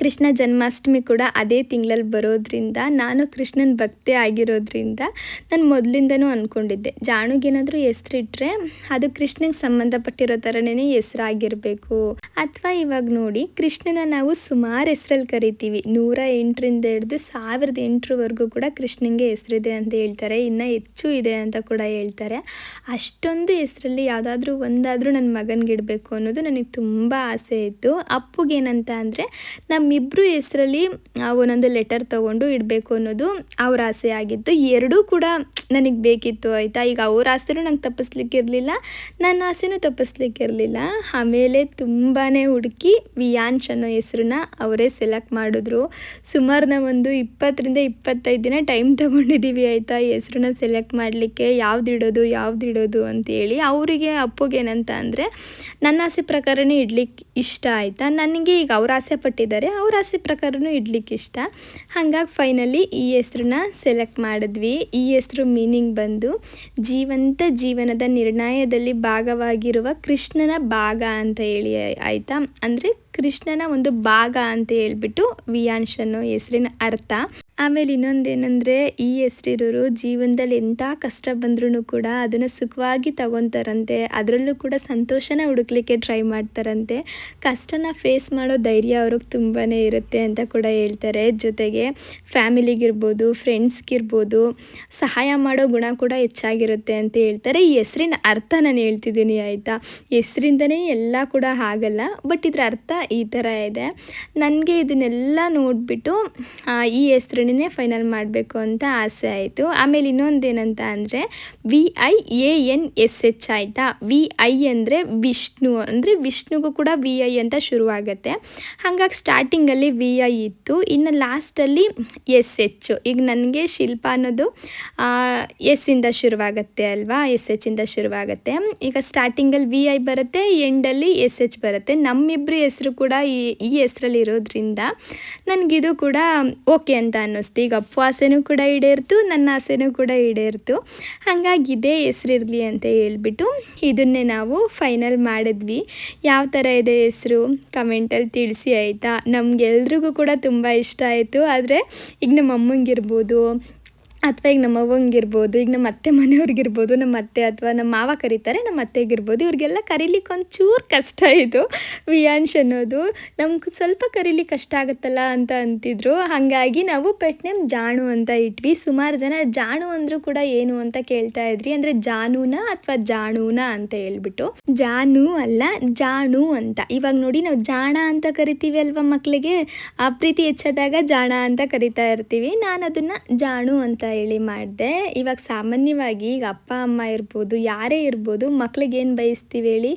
ಕೃಷ್ಣ ಜನ್ಮಾಷ್ಟಮಿ ಕೂಡ ಅದೇ ತಿಂಗಳಲ್ಲಿ ಬರೋದ್ರಿಂದ, ನಾನು ಕೃಷ್ಣನ ಭಕ್ತಿ ಆಗಿರೋದ್ರಿಂದ ನಾನು ಮೊದಲಿಂದನೂ ಅಂದ್ಕೊಂಡಿದ್ದೆ, ಜಾಣುಗೇನಾದರೂ ಹೆಸರಿಟ್ರೆ ಅದು ಕೃಷ್ಣಗೆ ಸಂಬಂಧಪಟ್ಟಿರೋ ಥರನೇ ಹೆಸರಾಗಿರಬೇಕು. ಅಥವಾ ಇವಾಗ ನೋಡಿ, ಕೃಷ್ಣನ ನಾವು ಸುಮಾರು ಹೆಸರಲ್ಲಿ ಕರಿತೀವಿ. 108ರಿಂದ ಹಿಡಿದು 1008ವರೆಗೂ ಕೂಡ ಕೃಷ್ಣನಿಗೆ ಹೆಸರಿದೆ ಅಂತ ಹೇಳ್ತಾರೆ, ಇನ್ನೂ ಹೆಚ್ಚು ಇದೆ ಅಂತ ಕೂಡ ಹೇಳ್ತಾರೆ. ಅಷ್ಟೊಂದು ಹೆಸರಲ್ಲಿ ಯಾವುದಾದ್ರೂ ಒಂದಾದರೂ ನನ್ನ ಮಗನಿಗಿಡಬೇಕು ಅನ್ನೋದು ನನಗೆ ತುಂಬ ಆಸೆ ಇತ್ತು. ಅಪ್ಪುಗೇನಂತ ಅಂದರೆ ನಮ್ಮಿಬ್ಬರು ಹೆಸರಲ್ಲಿ ಒಂದೊಂದು ಲೆಟರ್ ತೊಗೊಂಡು ಇಡಬೇಕು ಅನ್ನೋದು ಅವ್ರ ಆಸೆ ಆಗಿತ್ತು. ಎರಡೂ ಕೂಡ ನನಗೆ ಬೇಕಿತ್ತು ಆಯಿತಾ. ಈಗ ಅವ್ರ ಆಸೆನೂ ನಂಗೆ ತಪ್ಪಿಸ್ಲಿಕ್ಕಿರಲಿಲ್ಲ, ನನ್ನ ಆಸೆನೂ ತಪ್ಪಿಸ್ಲಿಕ್ಕಿರಲಿಲ್ಲ. ಆಮೇಲೆ ತುಂಬಾ ಹುಡುಕಿ ವಿಯಾಂಶ್ ಅನ್ನೋ ಹೆಸ್ರನ್ನ ಅವರೇ ಸೆಲೆಕ್ಟ್ ಮಾಡಿದ್ರು. ಸುಮಾರು ನಾವು ಒಂದು 20ರಿಂದ 25 ದಿನ ಟೈಮ್ ತೊಗೊಂಡಿದ್ದೀವಿ ಆಯಿತಾ, ಈ ಹೆಸ್ರನ್ನ ಸೆಲೆಕ್ಟ್ ಮಾಡಲಿಕ್ಕೆ, ಯಾವ್ದಿಡೋದು ಅಂತೇಳಿ. ಅವರಿಗೆ ಅಪ್ಪುಗೇನಂತ ಅಂದರೆ ನನ್ನ ಆಸೆ ಪ್ರಕಾರನೇ ಇಡ್ಲಿಕ್ಕೆ ಇಷ್ಟ ಆಯಿತಾ. ನನಗೆ ಈಗ ಅವ್ರ ಆಸೆ ಪಟ್ಟಿದ್ದಾರೆ, ಅವ್ರ ಆಸೆ ಪ್ರಕಾರನೂ ಇಡ್ಲಿಕ್ಕೆ ಇಷ್ಟ. ಹಾಗಾಗಿ ಫೈನಲಿ ಈ ಹೆಸ್ರನ್ನ ಸೆಲೆಕ್ಟ್ ಮಾಡಿದ್ವಿ. ಈ ಹೆಸರು ಮೀನಿಂಗ್ ಬಂದು ಜೀವಂತ ಜೀವನದ ನಿರ್ಣಯದಲ್ಲಿ ಭಾಗವಾಗಿರುವ ಕೃಷ್ಣನ ಭಾಗ ಅಂತ ಹೇಳಿ ಆಯಿತಾ. ಅಂದರೆ ಕೃಷ್ಣನ ಒಂದು ಭಾಗ ಅಂತ ಹೇಳ್ಬಿಟ್ಟು ವಿಯಾಂಶ್ ಅನ್ನೋ ಹೆಸರಿನ ಅರ್ಥ. ಆಮೇಲೆ ಇನ್ನೊಂದೇನೆಂದರೆ ಈ ಹೆಸರಿರೋರು ಜೀವನದಲ್ಲಿ ಎಂಥ ಕಷ್ಟ ಬಂದ್ರೂ ಕೂಡ ಅದನ್ನು ಸುಖವಾಗಿ ತಗೊತಾರಂತೆ, ಅದರಲ್ಲೂ ಕೂಡ ಸಂತೋಷನ ಹುಡುಕ್ಲಿಕ್ಕೆ ಟ್ರೈ ಮಾಡ್ತಾರಂತೆ. ಕಷ್ಟನ ಫೇಸ್ ಮಾಡೋ ಧೈರ್ಯ ಅವ್ರಿಗೆ ತುಂಬಾ ಇರುತ್ತೆ ಅಂತ ಕೂಡ ಹೇಳ್ತಾರೆ. ಜೊತೆಗೆ ಫ್ಯಾಮಿಲಿಗಿರ್ಬೋದು, ಫ್ರೆಂಡ್ಸ್ಗಿರ್ಬೋದು ಸಹಾಯ ಮಾಡೋ ಗುಣ ಕೂಡ ಹೆಚ್ಚಾಗಿರುತ್ತೆ ಅಂತ ಹೇಳ್ತಾರೆ. ಈ ಹೆಸರಿನ ಅರ್ಥ ನಾನು ಹೇಳ್ತಿದ್ದೀನಿ ಆಯಿತಾ. ಹೆಸರಿಂದನೇ ಎಲ್ಲ ಕೂಡ ಆಗಲ್ಲ, ಬಟ್ ಇದರ ಅರ್ಥ ಈ ಥರ ಇದೆ. ನನಗೆ ಇದನ್ನೆಲ್ಲ ನೋಡಿಬಿಟ್ಟು ಈ ಹೆಸರನ್ನೇ ಫೈನಲ್ ಮಾಡಬೇಕು ಅಂತ ಆಸೆ ಆಯಿತು. ಆಮೇಲೆ ಇನ್ನೊಂದೇನಂತ ಅಂದರೆ VIANSH ಆಯಿತಾ. VI ಅಂದರೆ ವಿಷ್ಣು, ಅಂದರೆ ವಿಷ್ಣುಗೂ ಕೂಡ VI ಅಂತ ಶುರುವಾಗುತ್ತೆ. ಹಾಗಾಗಿ ಸ್ಟಾರ್ಟಿಂಗಲ್ಲಿ VI ಇತ್ತು, ಇನ್ನು ಲಾಸ್ಟಲ್ಲಿ SH. ಈಗ ನನಗೆ ಶಿಲ್ಪ ಅನ್ನೋದು S ಇಂದ ಶುರುವಾಗುತ್ತೆ ಅಲ್ವಾ, SH ಇಂದ ಶುರುವಾಗುತ್ತೆ. ಈಗ ಸ್ಟಾರ್ಟಿಂಗಲ್ಲಿ VI ಬರುತ್ತೆ, ಎಂಡಲ್ಲಿ SH ಬರುತ್ತೆ. ನಮ್ಮಿಬ್ಬರು ಹೆಸರು ಕೂಡ ಈ ಹೆಸರಲ್ಲಿ ಇರೋದ್ರಿಂದ ನನಗಿದು ಕೂಡ ಓಕೆ ಅಂತ ಅನ್ನಿಸ್ತು. ಈಗ ಅಪ್ಪು ಆಸೆನೂ ಕೂಡ ಈಡೇರ್ತು, ನನ್ನ ಆಸೆನೂ ಕೂಡ ಈಡೇರ್ತು. ಹಾಗಾಗಿ ಇದೇ ಹೆಸರಿರಲಿ ಅಂತ ಹೇಳ್ಬಿಟ್ಟು ಇದನ್ನೇ ನಾವು ಫೈನಲ್ ಮಾಡಿದ್ವಿ. ಯಾವ ಥರ ಇದೆ ಹೆಸರು ಕಮೆಂಟಲ್ಲಿ ತಿಳಿಸಿ ಆಯಿತಾ. ನಮಗೆಲ್ರಿಗೂ ಕೂಡ ತುಂಬ ಇಷ್ಟ ಆಯಿತು. ಆದರೆ ಈಗ ನಮ್ಮ ಅಮ್ಮಂಗಿರ್ಬೋದು ಅಥವಾ ಈಗ ನಮ್ಮ ಅವ್ವಂಗಿರ್ಬೋದು, ಈಗ ನಮ್ಮ ಅತ್ತೆ ಮನೆಯವ್ರಿಗಿರ್ಬೋದು, ನಮ್ಮ ಅತ್ತೆ ಅಥವಾ ನಮ್ಮ ಮಾವ ಕರೀತಾರೆ, ನಮ್ಮ ಅತ್ತೆಗಿರ್ಬೋದು, ಇವ್ರಿಗೆಲ್ಲ ಕರೀಲಿಕ್ಕೆ ಒಂಚೂರು ಕಷ್ಟ ಇದು ವಿಯಾನ್ಶ್ ಅನ್ನೋದು. ನಮ್ಗೆ ಸ್ವಲ್ಪ ಕರೀಲಿಕ್ಕೆ ಕಷ್ಟ ಆಗುತ್ತಲ್ಲ ಅಂತ ಅಂತಿದ್ರು. ಹಾಗಾಗಿ ನಾವು ಪೆಟ್ ನೇಮ್ ಜಾಣು ಅಂತ ಇಟ್ವಿ. ಸುಮಾರು ಜನ ಜಾಣು ಅಂದರೂ ಕೂಡ ಏನು ಅಂತ ಕೇಳ್ತಾ ಇದ್ರಿ, ಅಂದರೆ ಜಾನುನಾ ಅಥವಾ ಜಾಣೂನಾ ಅಂತ ಹೇಳ್ಬಿಟ್ಟು. ಜಾನು ಅಲ್ಲ, ಜಾಣು ಅಂತ. ಇವಾಗ ನೋಡಿ ನಾವು ಜಾಣ ಅಂತ ಕರಿತೀವಿ ಅಲ್ವಾ ಮಕ್ಕಳಿಗೆ, ಆ ಪ್ರೀತಿ ಹೆಚ್ಚಾದಾಗ ಜಾಣ ಅಂತ ಕರಿತಾ ಇರ್ತೀವಿ. ನಾನು ಅದನ್ನು ಜಾಣು ಅಂತ ಹೇಳಿ ಮಾಡಿದೆ. ಇವಾಗ ಸಾಮಾನ್ಯವಾಗಿ ಈಗ ಅಪ್ಪ ಅಮ್ಮ ಇರ್ಬೋದು, ಯಾರೇ ಇರ್ಬೋದು, ಮಕ್ಳಿಗೆ ಏನು ಬಯಸ್ತೀವಿ ಹೇಳಿ,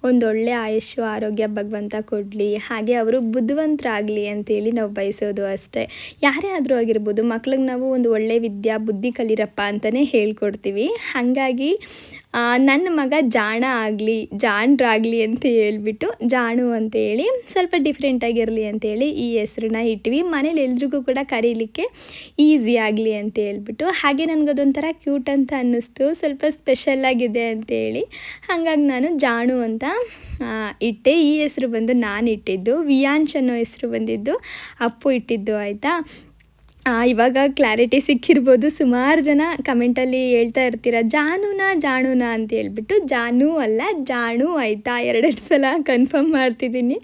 ಒಂದೊಳ್ಳೆ ಆಯುಷ್ಯ ಆರೋಗ್ಯ ಭಗವಂತ ಕೊಡಲಿ, ಹಾಗೆ ಅವರು ಬುದ್ಧಿವಂತರಾಗಲಿ ಅಂತೇಳಿ ನಾವು ಬಯಸೋದು ಅಷ್ಟೇ. ಯಾರೇ ಆದರೂ ಆಗಿರ್ಬೋದು, ಮಕ್ಳಿಗೆ ನಾವು ಒಂದು ಒಳ್ಳೆ ಬುದ್ಧಿ ಕಲೀರಪ್ಪ ಅಂತಲೇ ಹೇಳ್ಕೊಡ್ತೀವಿ. ಹಾಗಾಗಿ ನನ್ನ ಮಗ ಜಾಣ ಆಗಲಿ, ಜಾಣರಾಗಲಿ ಅಂತ ಹೇಳ್ಬಿಟ್ಟು ಜಾಣು ಅಂತ ಹೇಳಿ ಸ್ವಲ್ಪ ಡಿಫ್ರೆಂಟಾಗಿರಲಿ ಅಂತೇಳಿ ಈ ಹೆಸ್ರನ್ನ ಇಟ್ವಿ. ಮನೇಲಿ ಎಲ್ರಿಗೂ ಕೂಡ ಕರೀಲಿಕ್ಕೆ ಈಸಿ ಆಗಲಿ ಅಂತ ಹೇಳ್ಬಿಟ್ಟು. ಹಾಗೆ ನನಗದೊಂಥರ ಕ್ಯೂಟ್ ಅಂತ ಅನ್ನಿಸ್ತು, ಸ್ವಲ್ಪ ಸ್ಪೆಷಲ್ಲಾಗಿದೆ ಅಂತೇಳಿ. ಹಾಗಾಗಿ ನಾನು ಜಾಣು ಅಂತ ಇಟ್ಟೆ. ಈ ಹೆಸರು ಬಂದು ನಾನು ಇಟ್ಟಿದ್ದು, ವಿಯಾನ್ಶ್ ಅನ್ನೋ ಹೆಸರು ಬಂದಿದ್ದು ಅಪ್ಪು ಇಟ್ಟಿದ್ದು ಆಯಿತಾ. ಇವಾಗ ಕ್ಲಾರಿಟಿ ಸಿಕ್ಕಿರ್ಬೋದು. ಸುಮಾರು ಜನ ಕಮೆಂಟಲ್ಲಿ ಹೇಳ್ತಾ ಇರ್ತೀರ ಜಾಣುನಾ ಅಂತ ಹೇಳ್ಬಿಟ್ಟು. ಜಾನು ಅಲ್ಲ, ಜಾಣು ಆಯಿತಾ. 2 ಸಲ ಕನ್ಫರ್ಮ್ ಮಾಡ್ತಿದ್ದೀನಿ.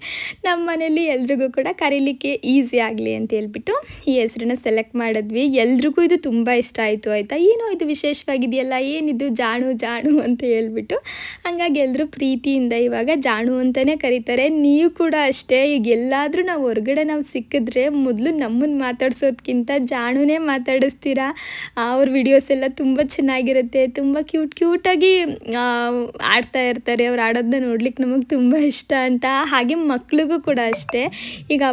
ನಮ್ಮ ಮನೇಲಿ ಎಲ್ರಿಗೂ ಕೂಡ ಕರೀಲಿಕ್ಕೆ ಈಸಿ ಆಗಲಿ ಅಂತ ಹೇಳ್ಬಿಟ್ಟು ಈ ಹೆಸರನ್ನ ಸೆಲೆಕ್ಟ್ ಮಾಡಿದ್ವಿ. ಎಲ್ರಿಗೂ ಇದು ತುಂಬ ಇಷ್ಟ ಆಯಿತು ಆಯಿತಾ. ಏನೋ ಇದು ವಿಶೇಷವಾಗಿದೆಯಲ್ಲ, ಏನಿದು ಜಾಣು ಅಂತ ಹೇಳ್ಬಿಟ್ಟು. ಹಾಗಾಗಿ ಎಲ್ಲರೂ ಪ್ರೀತಿಯಿಂದ ಇವಾಗ ಜಾಣು ಅಂತಲೇ ಕರೀತಾರೆ. ನೀವು ಕೂಡ ಅಷ್ಟೇ. ಈಗ ಎಲ್ಲಾದರೂ ನಾವು ಹೊರಗಡೆ ನಾವು ಸಿಕ್ಕಿದ್ರೆ ಮೊದಲು ನಮ್ಮನ್ನು ಮಾತಾಡ್ಸೋದಕ್ಕಿಂತ ಜಾಣುನೇ ಮಾತಾಡಿಸ್ತೀರಾ. ಅವ್ರ ವಿಡಿಯೋಸ್ ಎಲ್ಲ ತುಂಬ ಚೆನ್ನಾಗಿರುತ್ತೆ, ತುಂಬ ಕ್ಯೂಟಾಗಿ ಆಡ್ತಾ ಇರ್ತಾರೆ. ಅವ್ರು ಆಡೋದನ್ನ ನೋಡ್ಲಿಕ್ಕೆ ನಮಗೆ ತುಂಬ ಇಷ್ಟ ಅಂತ. ಹಾಗೆ ಮಕ್ಳಿಗೂ ಕೂಡ ಅಷ್ಟೇ. ಈಗ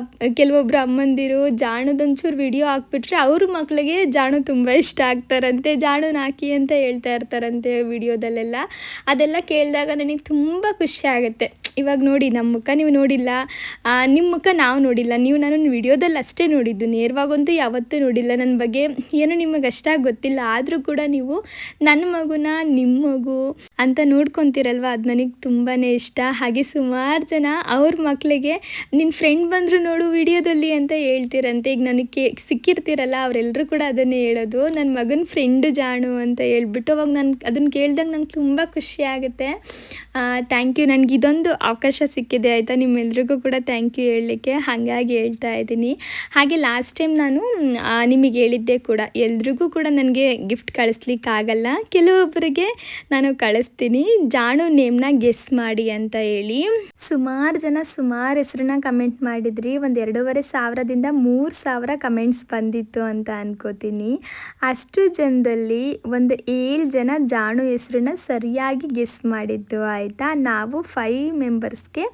ಕೆಲವೊಬ್ಬರು ಅಮ್ಮಂದಿರು ಜಾಣದೊಂಚೂರು ವಿಡಿಯೋ ಹಾಕ್ಬಿಟ್ರೆ ಅವ್ರ ಮಕ್ಕಳಿಗೆ ಜಾಣು ತುಂಬ ಇಷ್ಟ ಆಗ್ತಾರಂತೆ, ಜಾಣುನ ಹಾಕಿ ಅಂತ ಹೇಳ್ತಾ ಇರ್ತಾರಂತೆ ವಿಡಿಯೋದಲ್ಲೆಲ್ಲ. ಅದೆಲ್ಲ ಕೇಳಿದಾಗ ನನಗೆ ತುಂಬ ಖುಷಿ ಆಗುತ್ತೆ. ಇವಾಗ ನೋಡಿ, ನಮ್ಮ ಮುಖ ನೀವು ನೋಡಿಲ್ಲ, ನಿಮ್ಮ ಮುಖ ನಾವು ನೋಡಿಲ್ಲ, ನೀವು ನನ್ನ ವಿಡಿಯೋದಲ್ಲಿ ಅಷ್ಟೇ ನೋಡಿದ್ದು, ನೇರವಾಗಂತೂ ಯಾವತ್ತೂ ನೋಡಿಲ್ಲ. ನನ್ನ ಬಗ್ಗೆ ಏನು ನಿಮಗೆ ಅಷ್ಟಾಗಿ ಗೊತ್ತಿಲ್ಲ, ಆದರೂ ಕೂಡ ನೀವು ನನ್ನ ಮಗುನ ನಿಮ್ಮ ಮಗು ಅಂತ ನೋಡ್ಕೊತೀರಲ್ವ, ಅದು ನನಗೆ ತುಂಬಾ ಇಷ್ಟ. ಹಾಗೆ ಸುಮಾರು ಜನ ಅವ್ರ ಮಕ್ಕಳಿಗೆ ನಿನ್ನ ಫ್ರೆಂಡ್ ಬಂದರು ನೋಡು ವಿಡಿಯೋದಲ್ಲಿ ಅಂತ ಹೇಳ್ತಿರಂತೆ. ಈಗ ನನಗೆ ಸಿಕ್ಕಿರ್ತೀರಲ್ಲ ಅವರೆಲ್ಲರೂ ಕೂಡ ಅದನ್ನೇ ಹೇಳೋದು, ನನ್ನ ಮಗನ ಫ್ರೆಂಡು ಜಾಣು ಅಂತ ಹೇಳ್ಬಿಟ್ಟು. ಅವಾಗ ನಾನು ಅದನ್ನು ಕೇಳಿದಾಗ ನಂಗೆ ತುಂಬ ಖುಷಿ ಆಗುತ್ತೆ. ಥ್ಯಾಂಕ್ ಯು, ನನಗೆ ಇದೊಂದು ಅವಕಾಶ ಸಿಕ್ಕಿದೆ ಆಯಿತಾ. ನಿಮ್ಮೆಲ್ರಿಗೂ ಕೂಡ ಥ್ಯಾಂಕ್ ಯು ಹೇಳಲಿಕ್ಕೆ, ಹಾಗಾಗಿ ಹೇಳ್ತಾ ಇದ್ದೀನಿ. ಹಾಗೆ ಲಾಸ್ಟ್ ಟೈಮ್ ನಾನು ನಿಮಗೆ ಹೇಳಿದ್ದೆ ಕೂಡ, ಎಲ್ರಿಗೂ ಕೂಡ ನನಗೆ ಗಿಫ್ಟ್ ಕಳಿಸ್ಲಿಕ್ಕಾಗಲ್ಲ, ಕೆಲವೊಬ್ಬರಿಗೆ ನಾನು ಕಳಿಸ್ತೀನಿ. ಜಾಣು ನೇಮ್ನ ಗೆಸ್ ಮಾಡಿ ಅಂತ ಹೇಳಿ ಸುಮಾರು ಜನ ಸುಮಾರು ಹೆಸ್ರನ್ನ ಕಮೆಂಟ್ ಮಾಡಿದ್ರಿ. ಒಂದು 2500ದಿಂದ 3000 ಕಮೆಂಟ್ಸ್ ಬಂದಿತ್ತು ಅಂತ ಅನ್ಕೋತೀನಿ. ಅಷ್ಟು ಜನದಲ್ಲಿ ಒಂದು 7 ಜನ ಜಾಣು ಹೆಸ್ರನ್ನ ಸರಿಯಾಗಿ ಗೆಸ್ ಮಾಡಿದ್ದು ಆಯಿತಾ. ನಾವು 5 ಮೆಂಬರ್ಸ್ಗೆ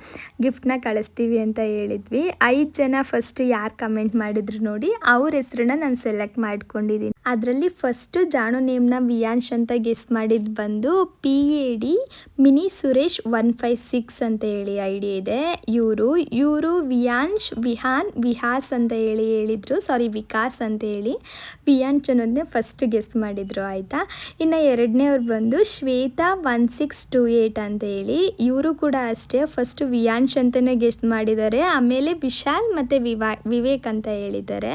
ಗಿಫ್ಟ್ನ ಕಳಿಸ್ತೀವಿ ಅಂತ ಹೇಳಿದ್ವಿ. 5 ಜನ ಫಸ್ಟ್ ಯಾರು ಕಮೆಂಟ್ ಮಾಡಿದ್ರು ನೋಡಿ, ಅವ್ರ ಹೆಸ್ರನ್ನ ನಾನು ಸೆಲೆಕ್ಟ್ ಮಾಡ್ಕೊಂಡಿದ್ದೀನಿ. ಅದರಲ್ಲಿ ಫಸ್ಟು ಜಾಣು ನೇಮ್ನ ವಿಯಾನ್ಶ್ ಅಂತ ಗೆಸ್ ಮಾಡಿದ್ದು ಬಂದು PAD ಮಿನಿ ಸುರೇಶ್ 156 ಅಂತ ಹೇಳಿ ಐಡಿ ಇದೆ. ಇವರು ವಿಯಾನ್ಶ್ ವಿಹಾಸ್ ಅಂತ ಹೇಳಿದರು, ಸಾರಿ ವಿಕಾಸ್ ಅಂತ ಹೇಳಿ ವಿಯಾನ್ಶ್ ಅನ್ನೋದನ್ನೇ ಫಸ್ಟ್ ಗೆಸ್ ಮಾಡಿದರು ಆಯಿತಾ. ಇನ್ನು ಎರಡನೇವ್ರು ಬಂದು ಶ್ವೇತಾ 1628 ಅಂತ ಅಂತ ಹೇಳಿ. ಇವರು ಕೂಡ ಅಷ್ಟೇ ಫಸ್ಟು ವಿಯಾಂಶ್ ಅಂತಲೇ ಗೆಸ್ಟ್ ಮಾಡಿದ್ದಾರೆ, ಆಮೇಲೆ ವಿಶಾಲ್ ಮತ್ತು ವಿವೇಕ್ ಅಂತ ಹೇಳಿದ್ದಾರೆ.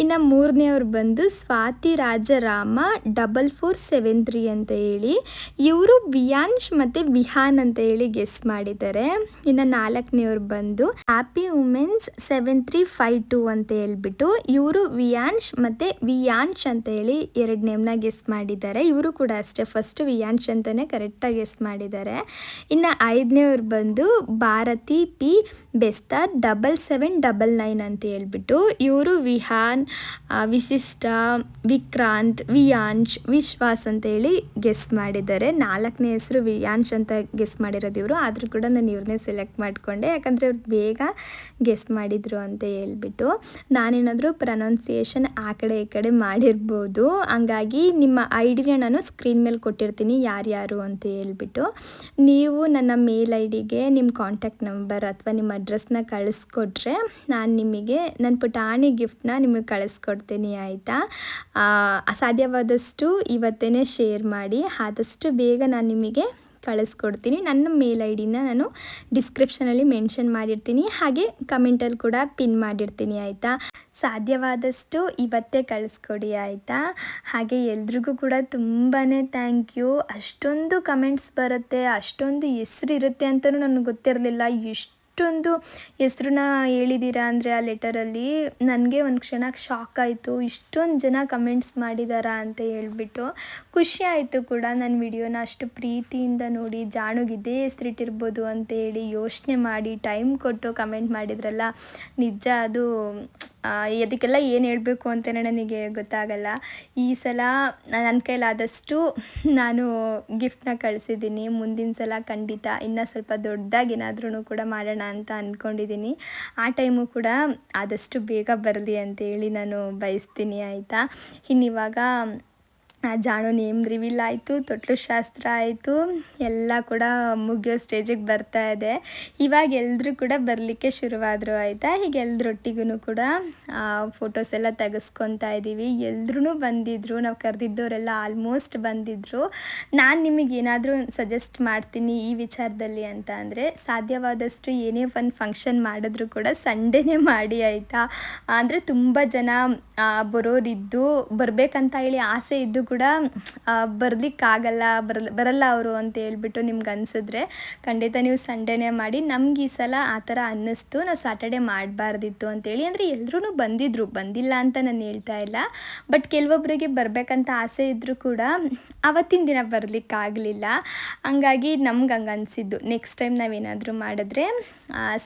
ಇನ್ನು ಮೂರನೇವ್ರು ಬಂದು ಸ್ವಾತಿ ರಾಜರಾಮ 4473 ಅಂತ ಹೇಳಿ, ಇವರು ವಿಯಾಂಶ್ ಮತ್ತು ವಿಹಾನ್ ಅಂತ ಹೇಳಿ ಗೆಸ್ಟ್ ಮಾಡಿದ್ದಾರೆ. ಇನ್ನು ನಾಲ್ಕನೇವ್ರು ಬಂದು ಹ್ಯಾಪಿ ವುಮೆನ್ಸ್ 7352 ಅಂತ ಹೇಳ್ಬಿಟ್ಟು, ಇವರು ವಿಯಾಂಶ್ ಮತ್ತು ವಿಯಾಂಶ್ ಅಂತ ಹೇಳಿ 2 ನೇಮ್ನ ಗೆಸ್ಟ್ ಮಾಡಿದ್ದಾರೆ. ಇವರು ಕೂಡ ಅಷ್ಟೇ ಫಸ್ಟ್ ವಿಯಾಂಶ್ ಅಂತಲೇ ಕರೆಕ್ಟಾಗಿ ಗೆಸ್ಟ್ ಮಾಡಿದ್ದಾರೆ. ಇನ್ನು 5ನೇವ್ರು ಬಂದು ಭಾರತಿ ಪಿ ಬೆಸ್ತಾರ್ 7799 ಅಂತ ಹೇಳ್ಬಿಟ್ಟು, ಇವರು ವಿಹಾನ್, ವಿಶಿಷ್ಟ, ವಿಕ್ರಾಂತ್, ವಿಯಾಂಶ್, ವಿಶ್ವಾಸ್ ಅಂತ ಹೇಳಿ ಗೆಸ್ಟ್ ಮಾಡಿದ್ದಾರೆ. 4ನೇ ಹೆಸರು ವಿಯಾಂಶ್ ಅಂತ ಗೆಸ್ಟ್ ಮಾಡಿರೋದು ಇವರು, ಆದರೂ ಕೂಡ ನಾನು ಇವ್ರನ್ನೇ ಸೆಲೆಕ್ಟ್ ಮಾಡಿಕೊಂಡೆ, ಯಾಕಂದರೆ ಅವ್ರು ಬೇಗ ಗೆಸ್ಟ್ ಮಾಡಿದರು ಅಂತ ಹೇಳ್ಬಿಟ್ಟು. ನಾನೇನಾದರೂ ಪ್ರೊನೌನ್ಸಿಯೇಷನ್ ಆ ಕಡೆ ಈ ಕಡೆ ಮಾಡಿರ್ಬೋದು, ಹಂಗಾಗಿ ನಿಮ್ಮ ಐಡಿನ ನಾನು ಸ್ಕ್ರೀನ್ ಮೇಲೆ ಕೊಟ್ಟಿರ್ತೀನಿ ಯಾರ್ಯಾರು ಅಂತ ಹೇಳ್ಬಿಟ್ಟು. ನೀವು ನನ್ನ ಮೇಲ್ ಐಡಿಗೆ ನಿಮ್ಮ ಕಾಂಟ್ಯಾಕ್ಟ್ ನಂಬರ್ ಅಥವಾ ನಿಮ್ಮ ಅಡ್ರೆಸ್ನ ಕಳಿಸ್ಕೊಟ್ರೆ ನಾನು ನಿಮಗೆ ನನ್ನ ಪುಟಾಣಿ ಗಿಫ್ಟ್ನ ನಿಮಗೆ ಕಳಿಸ್ಕೊಡ್ತೀನಿ, ಆಯಿತಾ? ಸಾಧ್ಯವಾದಷ್ಟು ಇವತ್ತೇ ಶೇರ್ ಮಾಡಿ, ಆದಷ್ಟು ಬೇಗ ನಾನು ನಿಮಗೆ ಕಳಿಸ್ಕೊಡ್ತೀನಿ. ನನ್ನ ಮೇಲ್ ಐಡಿನ ನಾನು ಡಿಸ್ಕ್ರಿಪ್ಷನಲ್ಲಿ ಮೆನ್ಷನ್ ಮಾಡಿರ್ತೀನಿ, ಹಾಗೆ ಕಮೆಂಟಲ್ಲಿ ಕೂಡ ಪಿನ್ ಮಾಡಿರ್ತೀನಿ, ಆಯಿತಾ? ಸಾಧ್ಯವಾದಷ್ಟು ಇವತ್ತೇ ಕಳಿಸ್ಕೊಡಿ, ಆಯಿತಾ? ಹಾಗೆ ಎಲ್ರಿಗೂ ಕೂಡ ತುಂಬಾ ಥ್ಯಾಂಕ್ ಯು. ಅಷ್ಟೊಂದು ಕಮೆಂಟ್ಸ್ ಬರುತ್ತೆ, ಅಷ್ಟೊಂದು ಹೆಸರಿರುತ್ತೆ ಅಂತಲೂ ನನಗೆ ಗೊತ್ತಿರಲಿಲ್ಲ. ಇಷ್ಟೊಂದು ಹೆಸ್ರನ್ನ ಹೇಳಿದ್ದೀರಾ ಅಂದರೆ ಆ ಲೆಟರಲ್ಲಿ ನನಗೆ ಒಂದು ಕ್ಷಣಕ್ಕೆ ಶಾಕ್ ಆಯಿತು. ಇಷ್ಟೊಂದು ಜನ ಕಮೆಂಟ್ಸ್ ಮಾಡಿದಾರಾ ಅಂತ ಹೇಳ್ಬಿಟ್ಟು ಖುಷಿ ಆಯಿತು ಕೂಡ. ನನ್ನ ವಿಡಿಯೋನ ಅಷ್ಟು ಪ್ರೀತಿಯಿಂದ ನೋಡಿ ಜಾಣುಗೆ ಇದೇ ಹೆಸರಿಟ್ಟಿರ್ಬೋದು ಅಂತೇಳಿ ಯೋಚನೆ ಮಾಡಿ ಟೈಮ್ ಕೊಟ್ಟು ಕಮೆಂಟ್ ಮಾಡಿದ್ರಲ್ಲ, ನಿಜ ಅದು ಅದಕ್ಕೆಲ್ಲ ಏನು ಹೇಳಬೇಕು ಅಂತಲೇ ನನಗೆ ಗೊತ್ತಾಗಲ್ಲ. ಈ ಸಲ ನನ್ನ ಕೈಲಾದಷ್ಟು ನಾನು ಗಿಫ್ಟನ್ನ ಕಳಿಸಿದ್ದೀನಿ. ಮುಂದಿನ ಸಲ ಖಂಡಿತ ಇನ್ನೂ ಸ್ವಲ್ಪ ದೊಡ್ಡದಾಗಿ ಏನಾದ್ರೂ ಕೂಡ ಮಾಡೋಣ ಅಂತ ಅಂದ್ಕೊಂಡಿದ್ದೀನಿ. ಆ ಟೈಮು ಕೂಡ ಆದಷ್ಟು ಬೇಗ ಬರಲಿ ಅಂತೇಳಿ ನಾನು ಬಯಸ್ತೀನಿ, ಆಯಿತಾ? ಇನ್ನಿವಾಗ ಜಾಣು ನೇಮ್ ರಿವೀಲ್ ಆಯಿತು, ತೊಟ್ಲು ಶಾಸ್ತ್ರ ಆಯಿತು, ಎಲ್ಲ ಕೂಡ ಮುಗಿಯೋ ಸ್ಟೇಜಿಗೆ ಬರ್ತಾ ಇದೆ. ಇವಾಗ ಎಲ್ಲರೂ ಕೂಡ ಬರಲಿಕ್ಕೆ ಶುರುವಾದರು, ಆಯಿತಾ? ಹೀಗೆ ಎಲ್ಲರೊಟ್ಟಿಗೂ ಕೂಡ ಫೋಟೋಸ್ ಎಲ್ಲ ತೆಗೆಸ್ಕೊತಾ ಇದ್ದೀವಿ. ಎಲ್ಲರೂ ಬಂದಿದ್ದರು, ನಾವು ಕರೆದಿದ್ದವರೆಲ್ಲ ಆಲ್ಮೋಸ್ಟ್ ಬಂದಿದ್ದರು. ನಾನು ನಿಮಗೆ ಏನಾದರೂ ಸಜೆಸ್ಟ್ ಮಾಡ್ತೀನಿ ಈ ವಿಚಾರದಲ್ಲಿ ಅಂತ ಅಂದರೆ, ಸಾಧ್ಯವಾದಷ್ಟು ಏನೇ ಒಂದು ಫಂಕ್ಷನ್ ಮಾಡಿದ್ರು ಕೂಡ ಸಂಡೇನೇ ಮಾಡಿ, ಆಯಿತಾ? ಅಂದರೆ ತುಂಬ ಜನ ಬರೋರಿದ್ದು ಬರಬೇಕಂತ ಹೇಳಿ ಆಸೆ ಇದ್ದು ಕೂಡ ಬರಲಿಕ್ಕಾಗಲ್ಲ, ಬರಲ್ಲ ಅವರು ಅಂತ ಹೇಳ್ಬಿಟ್ಟು ನಿಮ್ಗೆ ಅನಿಸಿದ್ರೆ ಖಂಡಿತ ನೀವು ಸಂಡೇನೇ ಮಾಡಿ. ನಮ್ಗೆ ಈ ಸಲ ಆ ಥರ ಅನ್ನಿಸ್ತು, ನಾವು ಸಾಟರ್ಡೆ ಮಾಡಬಾರ್ದಿತ್ತು ಅಂತೇಳಿ. ಅಂದರೆ ಎಲ್ಲರೂ ಬಂದಿದ್ದರು, ಬಂದಿಲ್ಲ ಅಂತ ನಾನು ಹೇಳ್ತಾ ಇಲ್ಲ, ಬಟ್ ಕೆಲವೊಬ್ಬರಿಗೆ ಬರಬೇಕಂತ ಆಸೆ ಇದ್ದರೂ ಕೂಡ ಆವತ್ತಿನ ದಿನ ಬರಲಿಕ್ಕಾಗಲಿಲ್ಲ. ಹಂಗಾಗಿ ನಮ್ಗೆ ಹಂಗೆ ಅನಿಸಿದ್ದು, ನೆಕ್ಸ್ಟ್ ಟೈಮ್ ನಾವೇನಾದರೂ ಮಾಡಿದ್ರೆ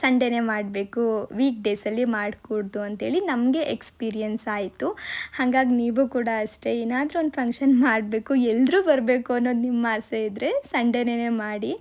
ಸಂಡೇನೇ ಮಾಡಬೇಕು, ವೀಕ್ ಡೇಸಲ್ಲಿ ಮಾಡಿಕೊಡ್ದು ಅಂತೇಳಿ ನಮಗೆ ಎಕ್ಸ್ಪೀರಿಯನ್ಸ್ ಆಯಿತು. ಹಾಗಾಗಿ ನೀವು ಕೂಡ ಅಷ್ಟೇ ಏನಾದರೂ ಒಂದು ಫಂಕ್ಷನ್ ಮಾಡಬೇಕು, ಎಲ್ಲರೂ ಬರಬೇಕು ಅನ್ನೋದು ನಿಮ್ಮ ಆಸೆ ಇದ್ದರೆ ಸಂಡೇನೇ ಮಾಡಿ.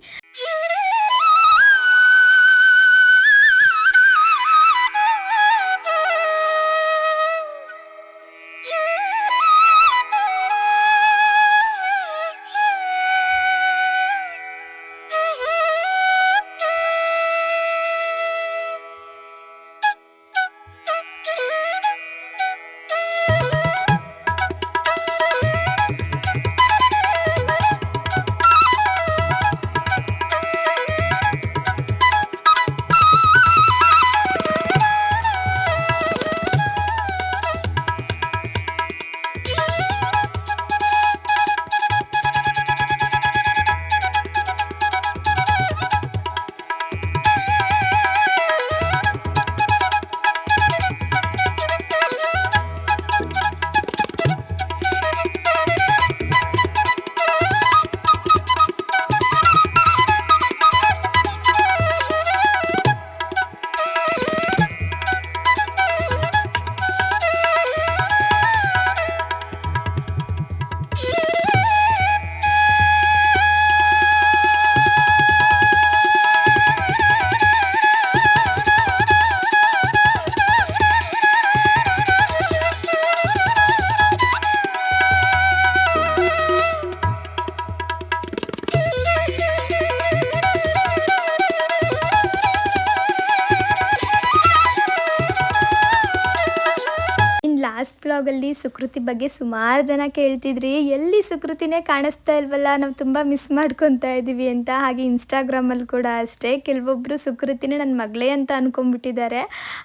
ವ್ಲಾಗಲ್ಲಿ ಸುಕೃತಿ ಬಗ್ಗೆ ಸುಮಾರು ಜನ ಕೇಳ್ತಿದ್ರಿ, ಎಲ್ಲಿ ಸುಕೃತಿನೇ ಕಾಣಿಸ್ತಾ ಇಲ್ವಲ್ಲ, ನಾವು ತುಂಬ ಮಿಸ್ ಮಾಡ್ಕೊತಾ ಇದ್ದೀವಿ ಅಂತ. ಹಾಗೆ ಇನ್ಸ್ಟಾಗ್ರಾಮಲ್ಲಿ ಕೂಡ ಅಷ್ಟೇ, ಕೆಲವೊಬ್ಬರು ಸುಕೃತಿನೇ ನನ್ನ ಮಗಳೇ ಅಂತ ಅಂದ್ಕೊಂಡ್ಬಿಟ್ಟಿದ್ದಾರೆ.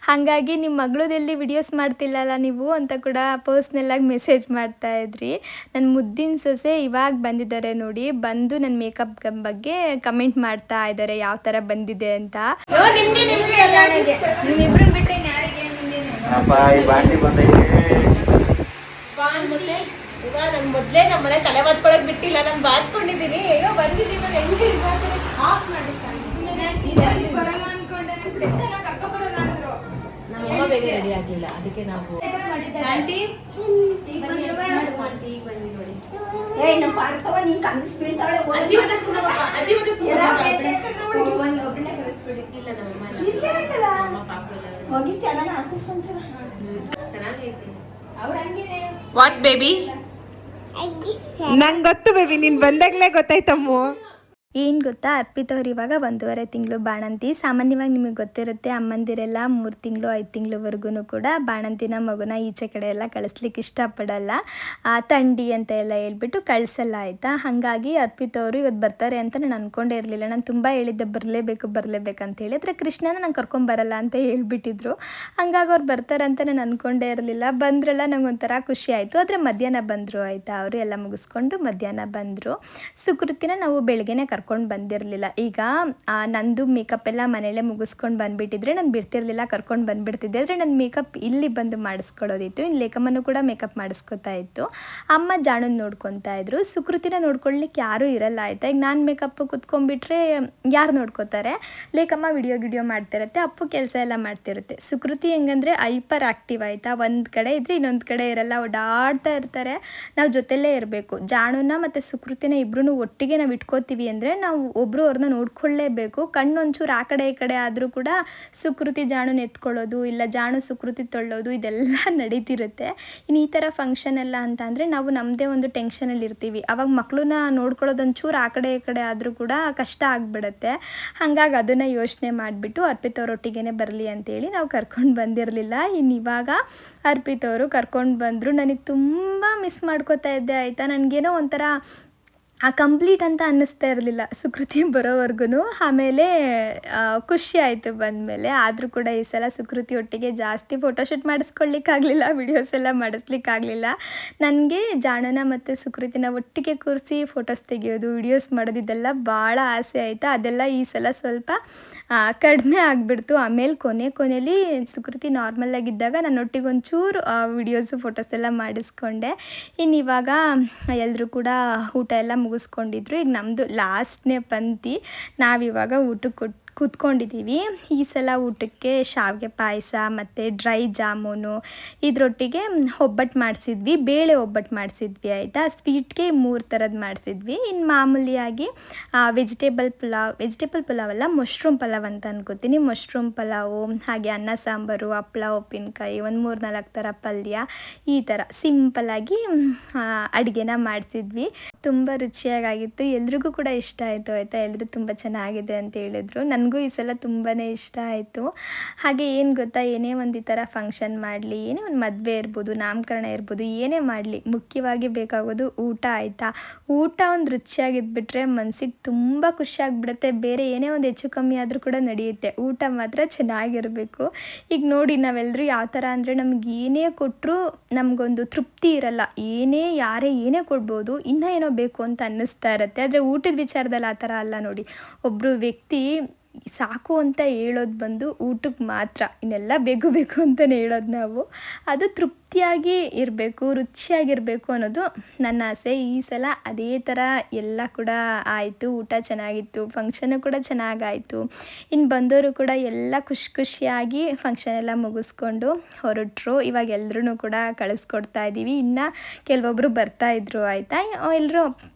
ಹಾಗಾಗಿ ನಿಮ್ಮ ಮಗಳದೆಲ್ಲಿ ವಿಡಿಯೋಸ್ ಮಾಡ್ತಿಲ್ಲಲ್ಲ ನೀವು ಅಂತ ಕೂಡ ಪರ್ಸ್ನಲ್ಲಾಗಿ ಮೆಸೇಜ್ ಮಾಡ್ತಾಯಿದ್ರಿ. ನನ್ನ ಮುದ್ದಿನ ಸೊಸೆ ಇವಾಗ ಬಂದಿದ್ದಾರೆ ನೋಡಿ, ಬಂದು ನನ್ನ ಮೇಕಪ್ ಬಗ್ಗೆ ಕಮೆಂಟ್ ಮಾಡ್ತಾ ಇದ್ದಾರೆ ಯಾವ ಥರ ಬಂದಿದೆ ಅಂತ. ಮೊದ್ಲೇ ನಮ್ಮ ಮನೆ ತಲೆ ಬಾಚ್ಕೊಳಕ್ ಬಿಟ್ಟಿಲ್ಲ, ನಾನು ಬಾಚ್ಕೊಂಡಿದ್ದೀನಿ. ಹೇಗೋ ಬಂದಿದ್ದೀವಿ, ಹೆಂಗೆ ನಮ್ಮಮ್ಮ ಬೇಗ ರೆಡಿ ಆಗ್ಲಿಲ್ಲ, ಅದಕ್ಕೆ ನಾವು ಆಂಟಿ ವಾಟ್ ಬೇಬಿ? ನಂಗೆ ಗೊತ್ತು ಬೇಬಿ, ನೀನ್ ಬಂದಾಗ್ಲೇ ಗೊತ್ತಾಯ್ತಮ್ಮ. ಏನು ಗೊತ್ತಾ, ಅರ್ಪಿತ್ ಅವ್ರು ಇವಾಗ 1.5 ತಿಂಗಳು ಬಾಣಂತಿ. ಸಾಮಾನ್ಯವಾಗಿ ನಿಮಗೆ ಗೊತ್ತಿರುತ್ತೆ, ಅಮ್ಮಂದಿರೆಲ್ಲ 3 ತಿಂಗಳು 5 ತಿಂಗಳವರೆಗೂ ಕೂಡ ಬಾಣಂತಿನ ಮಗುನ ಈಚೆ ಕಡೆ ಎಲ್ಲ ಕಳಿಸ್ಲಿಕ್ಕೆ ಇಷ್ಟಪಡಲ್ಲ, ಥಂಡಿ ಅಂತ ಎಲ್ಲ ಹೇಳ್ಬಿಟ್ಟು ಕಳಿಸಲ್ಲ ಆಯಿತಾ. ಹಾಗಾಗಿ ಅರ್ಪಿತ್ ಅವರು ಇವತ್ತು ಬರ್ತಾರೆ ಅಂತ ನಾನು ಅಂದ್ಕೊಂಡೇ ಇರಲಿಲ್ಲ. ನಾನು ತುಂಬ ಹೇಳಿದ್ದೆ ಬರಲೇಬೇಕಂತ ಹೇಳಿ, ಆದರೆ ಕೃಷ್ಣನ ನಂಗೆ ಕರ್ಕೊಂಬರಲ್ಲ ಅಂತ ಹೇಳ್ಬಿಟ್ಟಿದ್ರು. ಹಂಗಾಗಿ ಅವ್ರು ಬರ್ತಾರೆ ಅಂತ ನಾನು ಅಂದ್ಕೊಂಡೇ ಇರಲಿಲ್ಲ. ಬಂದ್ರಲ್ಲ, ನಂಗೆ ಒಂಥರ ಖುಷಿ ಆಯಿತು. ಆದರೆ ಮಧ್ಯಾಹ್ನ ಬಂದರು ಆಯಿತಾ, ಅವರು ಎಲ್ಲ ಮುಗಿಸ್ಕೊಂಡು ಮಧ್ಯಾಹ್ನ ಬಂದರು. ಸುಕೃತಿನ ನಾವು ಬೆಳಗ್ಗೆನೇ ಕರ್ಕೊಂಡು ಬಂದಿರಲಿಲ್ಲ. ಈಗ ನಂದು ಮೇಕಪ್ ಎಲ್ಲ ಮನೆಯಲ್ಲೇ ಮುಗಿಸ್ಕೊಂಡು ಬಂದುಬಿಟ್ಟಿದ್ರೆ ನಾನು ಬಿಡ್ತಿರ್ಲಿಲ್ಲ, ಕರ್ಕೊಂಡು ಬಂದುಬಿಡ್ತಿದ್ದೆ. ಆದರೆ ನನ್ನ ಮೇಕಪ್ ಇಲ್ಲಿ ಬಂದು ಮಾಡಿಸ್ಕೊಳ್ಳೋದಿತ್ತು. ಇನ್ನು ಲೇಖಮ್ಮನೂ ಕೂಡ ಮೇಕಪ್ ಮಾಡಿಸ್ಕೊತಾ ಇತ್ತು. ಅಮ್ಮ ಜಾಣನ್ ನೋಡ್ಕೊತಾ ಇದ್ರು. ಸುಕೃತಿನ ನೋಡ್ಕೊಳ್ಳಿಕ್ಕೆ ಯಾರೂ ಇರಲ್ಲ ಆಯಿತಾ. ಈಗ ನಾನು ಮೇಕಪ್ ಕುತ್ಕೊಂಡ್ಬಿಟ್ರೆ ಯಾರು ನೋಡ್ಕೋತಾರೆ? ಲೇಖಮ್ಮ ವಿಡಿಯೋ ಮಾಡ್ತಿರುತ್ತೆ, ಅಪ್ಪು ಕೆಲಸ ಎಲ್ಲ ಮಾಡ್ತಿರುತ್ತೆ. ಸುಕೃತಿ ಹೆಂಗಂದರೆ ಹೈಪರ್ ಆ್ಯಕ್ಟಿವ್ ಆಯಿತಾ, ಒಂದು ಕಡೆ ಇದ್ದರೆ ಇನ್ನೊಂದು ಕಡೆ ಇರಲ್ಲ, ಓಡಾಡ್ತಾ ಇರ್ತಾರೆ. ನಾವು ಜೊತೆಲೇ ಇರಬೇಕು. ಜಾಣುನ ಮತ್ತು ಸುಕೃತಿನ ಇಬ್ಬರೂ ಒಟ್ಟಿಗೆ ನಾವು ಇಟ್ಕೋತೀವಿ ಅಂದರೆ ನಾವು ಒಬ್ಬರು ಅವ್ರನ್ನ ನೋಡ್ಕೊಳ್ಳೇಬೇಕು. ಕಣ್ಣೊಂಚೂರು ಆ ಕಡೆ ಈ ಕಡೆ ಆದರೂ ಕೂಡ ಸುಕೃತಿ ಜಾಣುನ ಎತ್ಕೊಳ್ಳೋದು, ಇಲ್ಲ ಜಾಣು ಸುಕೃತಿ ತೊಳ್ಳೋದು, ಇದೆಲ್ಲ ನಡೀತಿರುತ್ತೆ. ಇನ್ನು ಈ ಥರ ಫಂಕ್ಷನ್ ಎಲ್ಲ ಅಂತ ಅಂದರೆ ನಾವು ನಮ್ಮದೇ ಒಂದು ಟೆನ್ಷನಲ್ಲಿ ಇರ್ತೀವಿ. ಆವಾಗ ಮಕ್ಕಳನ್ನ ನೋಡ್ಕೊಳ್ಳೋದೊಂಚೂರು ಆ ಕಡೆ ಈ ಕಡೆ ಆದರೂ ಕೂಡ ಕಷ್ಟ ಆಗಿಬಿಡುತ್ತೆ. ಹಾಗಾಗಿ ಅದನ್ನು ಯೋಚನೆ ಮಾಡಿಬಿಟ್ಟು ಅರ್ಪಿತ್ ಅವರೊಟ್ಟಿಗೆ ಬರಲಿ ಅಂತೇಳಿ ನಾವು ಕರ್ಕೊಂಡು ಬಂದಿರಲಿಲ್ಲ. ಇನ್ನು ಇವಾಗ ಅರ್ಪಿತ್ ಅವರು ಕರ್ಕೊಂಡು ಬಂದರು. ನನಗೆ ತುಂಬ ಮಿಸ್ ಮಾಡ್ಕೋತಾ ಇದ್ದೆ ಆಯಿತಾ. ನನಗೇನೋ ಒಂಥರ ಕಂಪ್ಲೀಟ್ ಅಂತ ಅನ್ನಿಸ್ತಾ ಇರಲಿಲ್ಲ ಸುಕೃತಿ ಬರೋವರೆಗೂ. ಆಮೇಲೆ ಖುಷಿ ಆಯಿತು ಬಂದಮೇಲೆ. ಆದರೂ ಕೂಡ ಈ ಸಲ ಸುಕೃತಿ ಒಟ್ಟಿಗೆ ಜಾಸ್ತಿ ಫೋಟೋಶೂಟ್ ಮಾಡಿಸ್ಕೊಳ್ಳಿಕ್ಕಾಗಲಿಲ್ಲ, ವಿಡಿಯೋಸ್ ಎಲ್ಲ ಮಾಡಿಸ್ಲಿಕ್ಕಾಗಲಿಲ್ಲ. ನನಗೆ ಜಾಣನ ಮತ್ತು ಸುಕೃತಿನ ಒಟ್ಟಿಗೆ ಕೂರಿಸಿ ಫೋಟೋಸ್ ತೆಗೆಯೋದು, ವಿಡಿಯೋಸ್ ಮಾಡೋದು ಇದೆಲ್ಲ ಭಾಳ ಆಸೆ ಆಯಿತಾ. ಅದೆಲ್ಲ ಈ ಸಲ ಸ್ವಲ್ಪ ಕಡಿಮೆ ಆಗಿಬಿಡ್ತು. ಆಮೇಲೆ ಕೊನೆಯಲ್ಲಿ ಸುಕೃತಿ ನಾರ್ಮಲಾಗಿದ್ದಾಗ ನನ್ನೊಟ್ಟಿಗೆ ಒಂಚೂರು ವಿಡಿಯೋಸು ಫೋಟೋಸ್ ಎಲ್ಲ ಮಾಡಿಸ್ಕೊಂಡೆ. ಇನ್ನು ಇವಾಗ ಎಲ್ಲರೂ ಕೂಡ ಊಟ ಎಲ್ಲ ಮುಗಿಸ್ಕೊಂಡಿದ್ರು. ಈಗ ನಮ್ಮದು ಲಾಸ್ಟ್ನೇ ಪಂಕ್ತಿ, ನಾವಿವಾಗ ಊಟಕ್ಕೆ ಕೂತ್ಕೊಂಡಿದ್ದೀವಿ. ಈ ಸಲ ಊಟಕ್ಕೆ ಶಾವಿಗೆ ಪಾಯಸ ಮತ್ತು ಡ್ರೈ ಜಾಮೂನು, ಇದರೊಟ್ಟಿಗೆ ಒಬ್ಬಟ್ಟು ಮಾಡಿಸಿದ್ವಿ, ಬೇಳೆ ಒಬ್ಬಟ್ಟು ಮಾಡಿಸಿದ್ವಿ ಆಯಿತಾ. ಸ್ವೀಟ್ಗೆ 3 ಥರದ್ದು ಮಾಡಿಸಿದ್ವಿ. ಇನ್ನು ಮಾಮೂಲಿಯಾಗಿ ವೆಜಿಟೇಬಲ್ ಪಲಾವ್ ಅಲ್ಲ, ಮಶ್ರೂಮ್ ಪಲಾವ್ ಅಂತ ಅನ್ಕೋತೀನಿ. ಮಶ್ರೂಮ್ ಪಲಾವು, ಹಾಗೆ ಅನ್ನ ಸಾಂಬಾರು, ಹಪ್ಪಳ, ಉಪ್ಪಿನಕಾಯಿ, ಒಂದು 3-4 ಥರ ಪಲ್ಯ, ಈ ಥರ ಸಿಂಪಲ್ಲಾಗಿ ಅಡುಗೆನ ಮಾಡಿಸಿದ್ವಿ. ತುಂಬ ರುಚಿಯಾಗಿತ್ತು, ಎಲ್ರಿಗೂ ಕೂಡ ಇಷ್ಟ ಆಯಿತು ಆಯಿತಾ. ಎಲ್ಲರೂ ತುಂಬ ಚೆನ್ನಾಗಿದೆ ಅಂತ ಹೇಳಿದ್ರು. ನನಗೂ ಈ ಸಲ ತುಂಬಾ ಇಷ್ಟ ಆಯಿತು. ಹಾಗೆ ಏನು ಗೊತ್ತಾ, ಏನೇ ಒಂದು ಈ ಥರ ಫಂಕ್ಷನ್ ಮಾಡಲಿ, ಏನೇ ಒಂದು ಮದುವೆ ಇರ್ಬೋದು, ನಾಮಕರಣ ಇರ್ಬೋದು, ಏನೇ ಮಾಡಲಿ ಮುಖ್ಯವಾಗಿ ಬೇಕಾಗೋದು ಊಟ ಆಯಿತಾ. ಊಟ ಒಂದು ರುಚಿಯಾಗಿದ್ಬಿಟ್ರೆ ಮನಸ್ಸಿಗೆ ತುಂಬ ಖುಷಿಯಾಗಿಬಿಡುತ್ತೆ. ಬೇರೆ ಏನೇ ಒಂದು ಹೆಚ್ಚು ಕಮ್ಮಿ ಆದರೂ ಕೂಡ ನಡೆಯುತ್ತೆ, ಊಟ ಮಾತ್ರ ಚೆನ್ನಾಗಿರಬೇಕು. ಈಗ ನೋಡಿ ನಾವೆಲ್ಲರೂ ಯಾವ ಥರ ಅಂದರೆ ನಮ್ಗೆ ಏನೇ ಕೊಟ್ಟರು ನಮಗೊಂದು ತೃಪ್ತಿ ಇರಲ್ಲ. ಯಾರೇ ಏನೇ ಕೊಡ್ಬೋದು, ಇನ್ನೂ ಏನೋ ಬೇಕು ಅಂತ ಅನ್ನಿಸ್ತಾ ಇರುತ್ತೆ. ಆದರೆ ಊಟದ ವಿಚಾರದಲ್ಲಿ ಆ ಥರ ಅಲ್ಲ ನೋಡಿ. ಒಬ್ಬರು ವ್ಯಕ್ತಿ ಸಾಕು ಅಂತ ಹೇಳೋದು ಬಂದು ಊಟಕ್ಕೆ ಮಾತ್ರ, ಇನ್ನೆಲ್ಲ ಬೇಕು ಅಂತಲೇ ಹೇಳೋದು ನಾವು. ಅದು ತೃಪ್ತಿಯಾಗಿ ಇರಬೇಕು, ರುಚಿಯಾಗಿರಬೇಕು ಅನ್ನೋದು ನನ್ನ ಆಸೆ. ಈ ಸಲ ಅದೇ ಥರ ಎಲ್ಲ ಕೂಡ ಆಯಿತು. ಊಟ ಚೆನ್ನಾಗಿತ್ತು, ಫಂಕ್ಷನು ಕೂಡ ಚೆನ್ನಾಗಾಯಿತು. ಇನ್ನು ಬಂದವರು ಕೂಡ ಎಲ್ಲ ಖುಷಿಯಾಗಿ ಫಂಕ್ಷನ್ ಎಲ್ಲ ಮುಗಿಸ್ಕೊಂಡು ಹೊರಟರು. ಇವಾಗ ಎಲ್ಲರೂ ಕೂಡ ಕಳಿಸ್ಕೊಡ್ತಾ ಇದ್ದೀವಿ. ಇನ್ನು ಕೆಲವೊಬ್ಬರು ಬರ್ತಾಯಿದ್ರು ಆಯಿತಾ. ಎಲ್ಲರೂ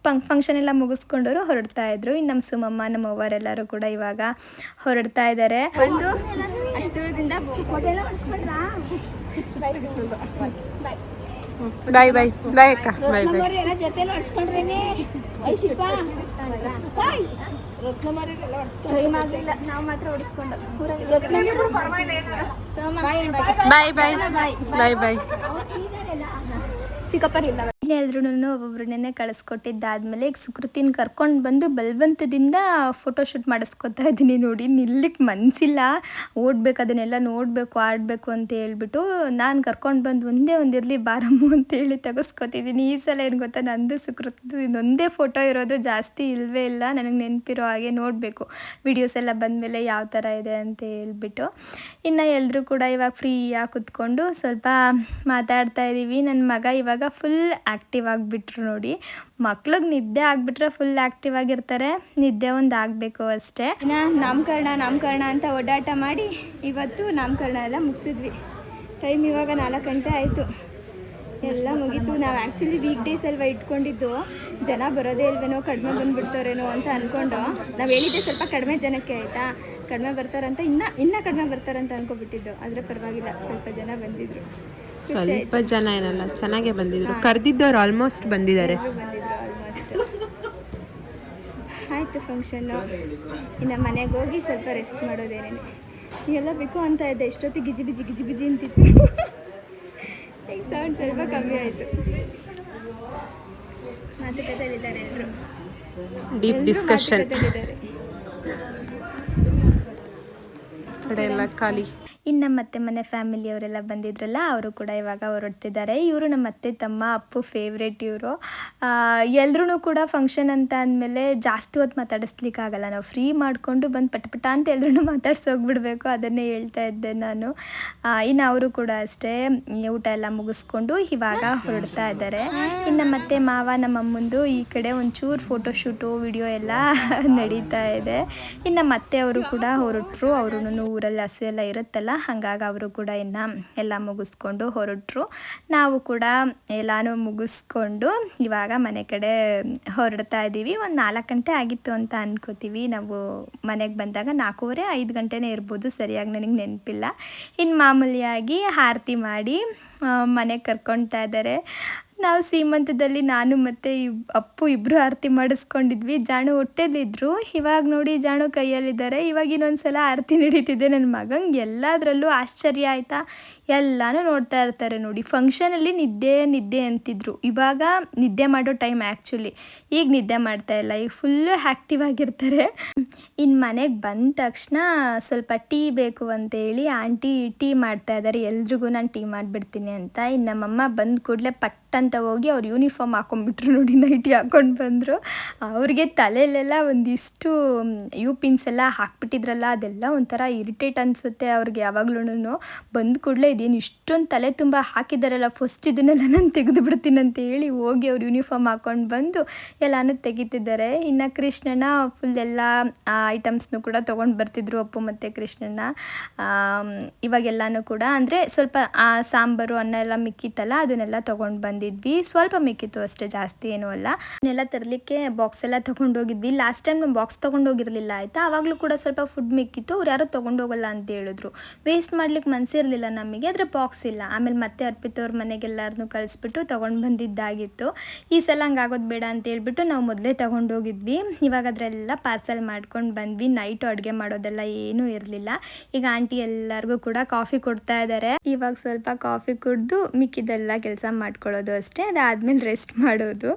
ಫಂಕ್ಷನ್ ಎಲ್ಲ ಮುಗಿಸ್ಕೊಂಡವರು ಹೊರಡ್ತಾ ಇದ್ರು. ಇನ್ನು ನಮ್ಮ ಸುಮಮ್ಮ, ನಮ್ಮ ಅವ್ವರೆಲ್ಲರೂ ಕೂಡ ಇವಾಗ ಹೊರಡ್ತಾ ಇದ್ದಾರೆ. ಒಂದು ಅಷ್ಟು ದೂರದಿಂದ ಬಾಯ್ ಬಾಯ್ ಬಾಯ್ ಅಕ್ಕ, ಬಾಯ್ ಬಾಯ್. ನಾವು ಮಾತ್ರ ಹೊಡಿಸ್ಕೊಂಡು ಬಾಯ್ ಬಾಯ್ ಬಾಯ್ ಬಾಯ್. ಚಿಕ್ಕಪ್ಪರಿಲ್ಲ ಎಲ್ರೂ ಒಬ್ಬೊಬ್ರನ್ನೇ ಕಳಿಸ್ಕೊಟ್ಟಿದ್ದಾದ್ಮೇಲೆ ಈಗ ಸುಕೃತಿನ ಕರ್ಕೊಂಡು ಬಂದು ಬಲವಂತದಿಂದ ಫೋಟೋಶೂಟ್ ಮಾಡಿಸ್ಕೊತಾ ಇದ್ದೀನಿ ನೋಡಿ. ನಿಲ್ಲಕ್ಕೆ ಮನಸ್ಸಿಲ್ಲ, ಓಡ್ಬೇಕು, ಅದನ್ನೆಲ್ಲ ನೋಡಬೇಕು, ಆಡಬೇಕು ಅಂತ ಹೇಳ್ಬಿಟ್ಟು ನಾನು ಕರ್ಕೊಂಡು ಬಂದು ಒಂದಿರಲಿ ಬಾರಮ್ಮು ಅಂತೇಳಿ ತೆಗೆಸ್ಕೊತಿದ್ದೀನಿ. ಈ ಸಲ ಏನು ಗೊತ್ತಾ, ನಂದು ಸುಕೃತಿ ಇದೊಂದೇ ಫೋಟೋ ಇರೋದು, ಜಾಸ್ತಿ ಇಲ್ಲವೇ ಇಲ್ಲ. ನನಗೆ ನೆನಪಿರೋ ಹಾಗೆ ನೋಡಬೇಕು ವಿಡಿಯೋಸ್ ಎಲ್ಲ ಬಂದಮೇಲೆ ಯಾವ ಥರ ಇದೆ ಅಂತ ಹೇಳ್ಬಿಟ್ಟು. ಇನ್ನು ಎಲ್ಲರೂ ಕೂಡ ಇವಾಗ ಫ್ರೀಯಾಗಿ ಕುತ್ಕೊಂಡು ಸ್ವಲ್ಪ ಮಾತಾಡ್ತಾ ಇದ್ದೀವಿ. ನನ್ನ ಮಗ ಇವಾಗ ಫುಲ್ ಆ್ಯಕ್ಟಿವ್ ಆಗಿಬಿಟ್ರು ನೋಡಿ. ಮಕ್ಳಿಗೆ ನಿದ್ದೆ ಆಗಿಬಿಟ್ರೆ ಫುಲ್ ಆ್ಯಕ್ಟಿವ್ ಆಗಿರ್ತಾರೆ, ನಿದ್ದೆ ಒಂದು ಆಗಬೇಕು ಅಷ್ಟೇ. ಇನ್ನು ನಾಮಕರಣ ಅಂತ ಓಡಾಟ ಮಾಡಿ ಇವತ್ತು ನಾಮಕರಣ ಎಲ್ಲ ಮುಗಿಸಿದ್ವಿ. ಟೈಮ್ ಇವಾಗ 4 ಗಂಟೆ ಆಯಿತು, ಎಲ್ಲ ಮುಗೀತು. ನಾವು ಆ್ಯಕ್ಚುಲಿ ವೀಕ್ ಡೇಸ್ ಅಲ್ವಾ ಇಟ್ಕೊಂಡಿದ್ದು, ಜನ ಬರೋದೇ ಇಲ್ವೇನೋ, ಕಡಿಮೆ ಬಂದುಬಿಡ್ತಾರೇನೋ ಅಂತ ಅಂದ್ಕೊಂಡು ನಾವು ಹೇಳಿದ್ದೆ ಸ್ವಲ್ಪ ಕಡಿಮೆ ಜನಕ್ಕೆ, ಆಯಿತಾ, ಕಡಿಮೆ ಬರ್ತಾರಂತ, ಇನ್ನೂ ಕಡಿಮೆ ಬರ್ತಾರಂತ ಅಂದ್ಕೊಬಿಟ್ಟಿದ್ದು. ಆದರೆ ಪರವಾಗಿಲ್ಲ, ಸ್ವಲ್ಪ ಜನ ಬಂದಿದ್ರು. ಸ್ವಲ್ಪ ಜನ ಏನಲ್ಲ, ಚೆನ್ನಾಗೇ ಬಂದಿದ್ರು. ಕರೆದಿದ್ದವ್ರು ಆಲ್ಮೋಸ್ಟ್ ಬಂದಿದ್ದಾರೆ. ಆಲ್ಮೋಸ್ಟ್ ಆಯಿತು ಫಂಕ್ಷನ್ನು. ಇನ್ನು ಮನೆಗೆ ಹೋಗಿ ಸ್ವಲ್ಪ ರೆಸ್ಟ್ ಮಾಡೋದೇನೇನೆ ಎಲ್ಲ ಬೇಕು ಅಂತ ಇದ್ದೆ. ಎಷ್ಟೊತ್ತಿಗೆ ಗಿಜಿ ಬಿಜಿ ಅಂತಿತ್ತು. ಈಗ ಸೌಂಡ್ ಸ್ವಲ್ಪ ಕಮ್ಮಿ ಆಯಿತು. ಮಾತುಕತೆಯಲ್ಲಿದ್ದಾರೆ ಎಲ್ಲರೂ, ಡೀಪ್ ಡಿಸ್ಕಷನ್. ಕಡೆ ಎಲ್ಲ ಖಾಲಿ. ಇನ್ನು ಮತ್ತೆ ಮನೆ ಫ್ಯಾಮಿಲಿಯವರೆಲ್ಲ ಬಂದಿದ್ರಲ್ಲ, ಅವರು ಕೂಡ ಇವಾಗ ಹೊರಡ್ತಿದ್ದಾರೆ. ಇವರು ನಮ್ಮ ಅತ್ತೆ ತಮ್ಮ, ಅಪ್ಪು ಫೇವ್ರೇಟ್ ಇವರು. ಎಲ್ಲರೂ ಕೂಡ ಫಂಕ್ಷನ್ ಅಂತ ಅಂದಮೇಲೆ ಜಾಸ್ತಿ ಹೊತ್ತು ಮಾತಾಡಿಸ್ಲಿಕ್ಕಾಗಲ್ಲ, ನಾವು ಫ್ರೀ ಮಾಡಿಕೊಂಡು ಬಂದು ಪಟ ಅಂತ ಎಲ್ಲರೂ ಮಾತಾಡ್ಸೋಗ್ಬಿಡ್ಬೇಕು. ಅದನ್ನೇ ಹೇಳ್ತಾ ಇದ್ದೆ ನಾನು. ಇನ್ನು ಅವರು ಕೂಡ ಅಷ್ಟೇ ಊಟ ಎಲ್ಲ ಮುಗಿಸ್ಕೊಂಡು ಇವಾಗ ಹೊರಡ್ತಾ ಇದ್ದಾರೆ. ಇನ್ನು ಮತ್ತೆ ಮಾವ ನಮ್ಮ ಅಮ್ಮಂದು ಈ ಕಡೆ ಒಂಚೂರು ಫೋಟೋಶೂಟು ವಿಡಿಯೋ ಎಲ್ಲ ನಡೀತಾ ಇದೆ. ಇನ್ನು ಮತ್ತೆ ಅವರು ಕೂಡ ಹೊರಟರು. ಅವರು ಊರಲ್ಲಿ ಹಸು ಎಲ್ಲ ಇರುತ್ತಲ್ಲ, ಹಾಗಾಗಿ ಅವರು ಕೂಡ ಎಲ್ಲ ಮುಗಿಸ್ಕೊಂಡು ಹೊರಟರು. ನಾವು ಕೂಡ ಎಲ್ಲನೂ ಮುಗಿಸ್ಕೊಂಡು ಇವಾಗ ಮನೆ ಕಡೆ ಹೊರಡ್ತಾ ಇದ್ದೀವಿ. ಒಂದು 4 ಗಂಟೆ ಆಗಿತ್ತು ಅಂತ ಅನ್ಕೋತೀವಿ. ನಾವು ಮನೆಗೆ ಬಂದಾಗ 4:30-5 ಗಂಟೆನೇ ಇರ್ಬೋದು, ಸರಿಯಾಗಿ ನನಗೆ ನೆನಪಿಲ್ಲ. ಇನ್ನು ಮಾಮೂಲಿಯಾಗಿ ಆರತಿ ಮಾಡಿ ಮನೆಗೆ ಕರ್ಕೊಳ್ತಾ ಇದ್ದಾರೆ. ನಾವು ಸೀಮಂತದಲ್ಲಿ ನಾನು ಮತ್ತು ಅಪ್ಪು ಇಬ್ಬರು ಆರತಿ ಮಾಡಿಸ್ಕೊಂಡಿದ್ವಿ. ಜಾಣು ಹೊಟ್ಟೆಲಿದ್ದರು. ಇವಾಗ ನೋಡಿ ಜಾಣು ಕೈಯಲ್ಲಿದ್ದಾರೆ. ಇವಾಗ ಇನ್ನೊಂದು ಸಲ ಆರತಿ ನಡೀತಿದೆ. ನನ್ನ ಮಗಂಗೆ ಎಲ್ಲದರಲ್ಲೂ ಆಶ್ಚರ್ಯ ಆಯಿತಾ, ಎಲ್ಲನೂ ನೋಡ್ತಾ ಇರ್ತಾರೆ ನೋಡಿ. ಫಂಕ್ಷನಲ್ಲಿ ನಿದ್ದೆ ಅಂತಿದ್ರು, ಇವಾಗ ನಿದ್ದೆ ಮಾಡೋ ಟೈಮ್ ಆ್ಯಕ್ಚುಲಿ. ಈಗ ನಿದ್ದೆ ಮಾಡ್ತಾ ಇಲ್ಲ, ಈಗ ಫುಲ್ಲು ಆ್ಯಕ್ಟಿವ್ ಆಗಿರ್ತಾರೆ. ಇನ್ನು ಮನೆಗೆ ಬಂದ ತಕ್ಷಣ ಸ್ವಲ್ಪ ಟೀ ಬೇಕು ಅಂತೇಳಿ ಆಂಟಿ ಟೀ ಮಾಡ್ತಾ ಇದ್ದಾರೆ. ಎಲ್ರಿಗೂ ನಾನು ಟೀ ಮಾಡಿಬಿಡ್ತೀನಿ ಅಂತ. ಇನ್ನು ನಮ್ಮಮ್ಮ ಬಂದ ಕೂಡಲೇ ಅಂತ ಹೋಗಿ ಅವ್ರು ಯೂನಿಫಾರ್ಮ್ ಹಾಕೊಂಡ್ಬಿಟ್ರು ನೋಡಿ, ನೈಟಿ ಹಾಕ್ಕೊಂಡು ಬಂದರು. ಅವ್ರಿಗೆ ತಲೆಯಲ್ಲೆಲ್ಲ ಒಂದಿಷ್ಟು ಪಿನ್ಸ್ ಎಲ್ಲ ಹಾಕ್ಬಿಟ್ಟಿದ್ರಲ್ಲ, ಅದೆಲ್ಲ ಒಂಥರ ಇರಿಟೇಟ್ ಅನಿಸುತ್ತೆ ಅವ್ರಿಗೆ ಯಾವಾಗ್ಲೂ. ಬಂದ ಕೂಡಲೇ ಇದೇನು ಇಷ್ಟೊಂದು ತಲೆ ತುಂಬ ಹಾಕಿದ್ದಾರಲ್ಲ, ಫಸ್ಟ್ ಇದನ್ನೆಲ್ಲ ನಾನು ತೆಗೆದು ಬಿಡ್ತೀನಿ ಅಂತ ಹೇಳಿ ಹೋಗಿ ಅವ್ರು ಯೂನಿಫಾರ್ಮ್ ಹಾಕ್ಕೊಂಡು ಬಂದು ಎಲ್ಲನೂ ತೆಗಿತಿದ್ದಾರೆ. ಇನ್ನು ಕೃಷ್ಣನ ಫುಲ್ ಎಲ್ಲ ಐಟಮ್ಸ್ನು ಕೂಡ ತೊಗೊಂಡು ಬರ್ತಿದ್ರು ಅಪ್ಪು ಮತ್ತು ಕೃಷ್ಣನ. ಇವಾಗೆಲ್ಲನೂ ಕೂಡ ಅಂದರೆ ಸ್ವಲ್ಪ ಸಾಂಬಾರು ಅನ್ನ ಎಲ್ಲ ಮಿಕ್ಕಿತ್ತಲ್ಲ, ಅದನ್ನೆಲ್ಲ ತೊಗೊಂಡು ಬಂದಿದ್ವಿ. ಸ್ವಲ್ಪ ಮಿಕ್ಕಿತ್ತು ಅಷ್ಟೇ, ಜಾಸ್ತಿ ಏನೂ ಅಲ್ಲ. ಅದನ್ನೆಲ್ಲ ತರಲಿಕ್ಕೆ ಬಾಕ್ಸ್ ಎಲ್ಲ ತೊಗೊಂಡೋಗಿದ್ವಿ. ಲಾಸ್ಟ್ ಟೈಮ್ ನಾವು ಬಾಕ್ಸ್ ತೊಗೊಂಡೋಗಿರಲಿಲ್ಲ, ಆಯಿತಾ. ಆವಾಗಲೂ ಕೂಡ ಸ್ವಲ್ಪ ಫುಡ್ ಮಿಕ್ಕಿತ್ತು. ಅವ್ರು ಯಾರೋ ತೊಗೊಂಡೋಗಲ್ಲ ಅಂತ ಹೇಳಿದ್ರು. ವೇಸ್ಟ್ ಮಾಡ್ಲಿಕ್ಕೆ ಮನಸ್ಸಿರಲಿಲ್ಲ ನಮಗೆ, ಆದರೆ ಬಾಕ್ಸ್ ಇಲ್ಲ. ಆಮೇಲೆ ಮತ್ತೆ ಅರ್ಪಿತವ್ರ ಮನೆಗೆಲ್ಲರನ್ನೂ ಕಳಿಸ್ಬಿಟ್ಟು ತೊಗೊಂಡು ಬಂದಿದ್ದಾಗಿತ್ತು. ಈ ಸಲ ಹಂಗಾಗೋದು ಬೇಡ ಅಂತ ಹೇಳ್ಬಿಟ್ಟು ನಾವು ಮೊದಲೇ ತೊಗೊಂಡೋಗಿದ್ವಿ. ಇವಾಗ ಅದರೆಲ್ಲ ಪಾರ್ಸಲ್ ಮಾಡ್ಕೊಂಡು ಬಂದ್ವಿ. ನೈಟು ಅಡುಗೆ ಮಾಡೋದೆಲ್ಲ ಏನೂ ಇರಲಿಲ್ಲ. ಈಗ ಆಂಟಿ ಎಲ್ಲರಿಗೂ ಕೂಡ ಕಾಫಿ ಕೊಡ್ತಾ ಇದ್ದಾರೆ. ಇವಾಗ ಸ್ವಲ್ಪ ಕಾಫಿ ಕುಡಿದು ಮಿಕ್ಕಿದೆಲ್ಲ ಕೆಲಸ ಮಾಡ್ಕೊಳ್ಳೋದು ಅಷ್ಟೇ. ಅದಾದಮೇಲೆ ರೆಸ್ಟ್ ಮಾಡೋದು.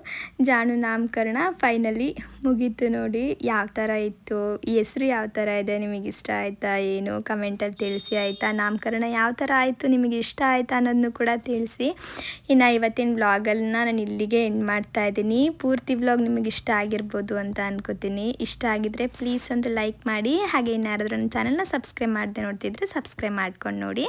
ಜಾನು ನಾಮಕರಣ ಫೈನಲಿ ಮುಗೀತು ನೋಡಿ. ಯಾವ ಥರ ಇತ್ತು, ಹೆಸರು ಯಾವ ಥರ ಇದೆ, ನಿಮಗೆ ಇಷ್ಟ ಆಯಿತಾ ಏನು ಕಮೆಂಟಲ್ಲಿ ತಿಳಿಸಿ, ಆಯಿತಾ. ನಾಮಕರಣ ಯಾವ ಥರ ಆಯಿತು, ನಿಮಗೆ ಇಷ್ಟ ಆಯಿತಾ ಅನ್ನೋದನ್ನು ಕೂಡ ತಿಳಿಸಿ. ಇನ್ನು ಇವತ್ತಿನ ವ್ಲಾಗನ್ನು ನಾನು ಇಲ್ಲಿಗೆ ಎಂಡ್ ಮಾಡ್ತಾ ಇದ್ದೀನಿ. ಪೂರ್ತಿ ವ್ಲಾಗ್ ನಿಮಗೆ ಇಷ್ಟ ಆಗಿರ್ಬೋದು ಅಂತ ಅನ್ಕೋತೀನಿ. ಇಷ್ಟ ಆಗಿದ್ರೆ ಪ್ಲೀಸ್ ಒಂದು ಲೈಕ್ ಮಾಡಿ. ಹಾಗೆ ಇನ್ನಾರಾದ್ರೂ ನನ್ನ ಚಾನಲ್ನ ಸಬ್ಸ್ಕ್ರೈಬ್ ಮಾಡದೆ ನೋಡ್ತಿದ್ರೆ ಸಬ್ಸ್ಕ್ರೈಬ್ ಮಾಡ್ಕೊಂಡು ನೋಡಿ.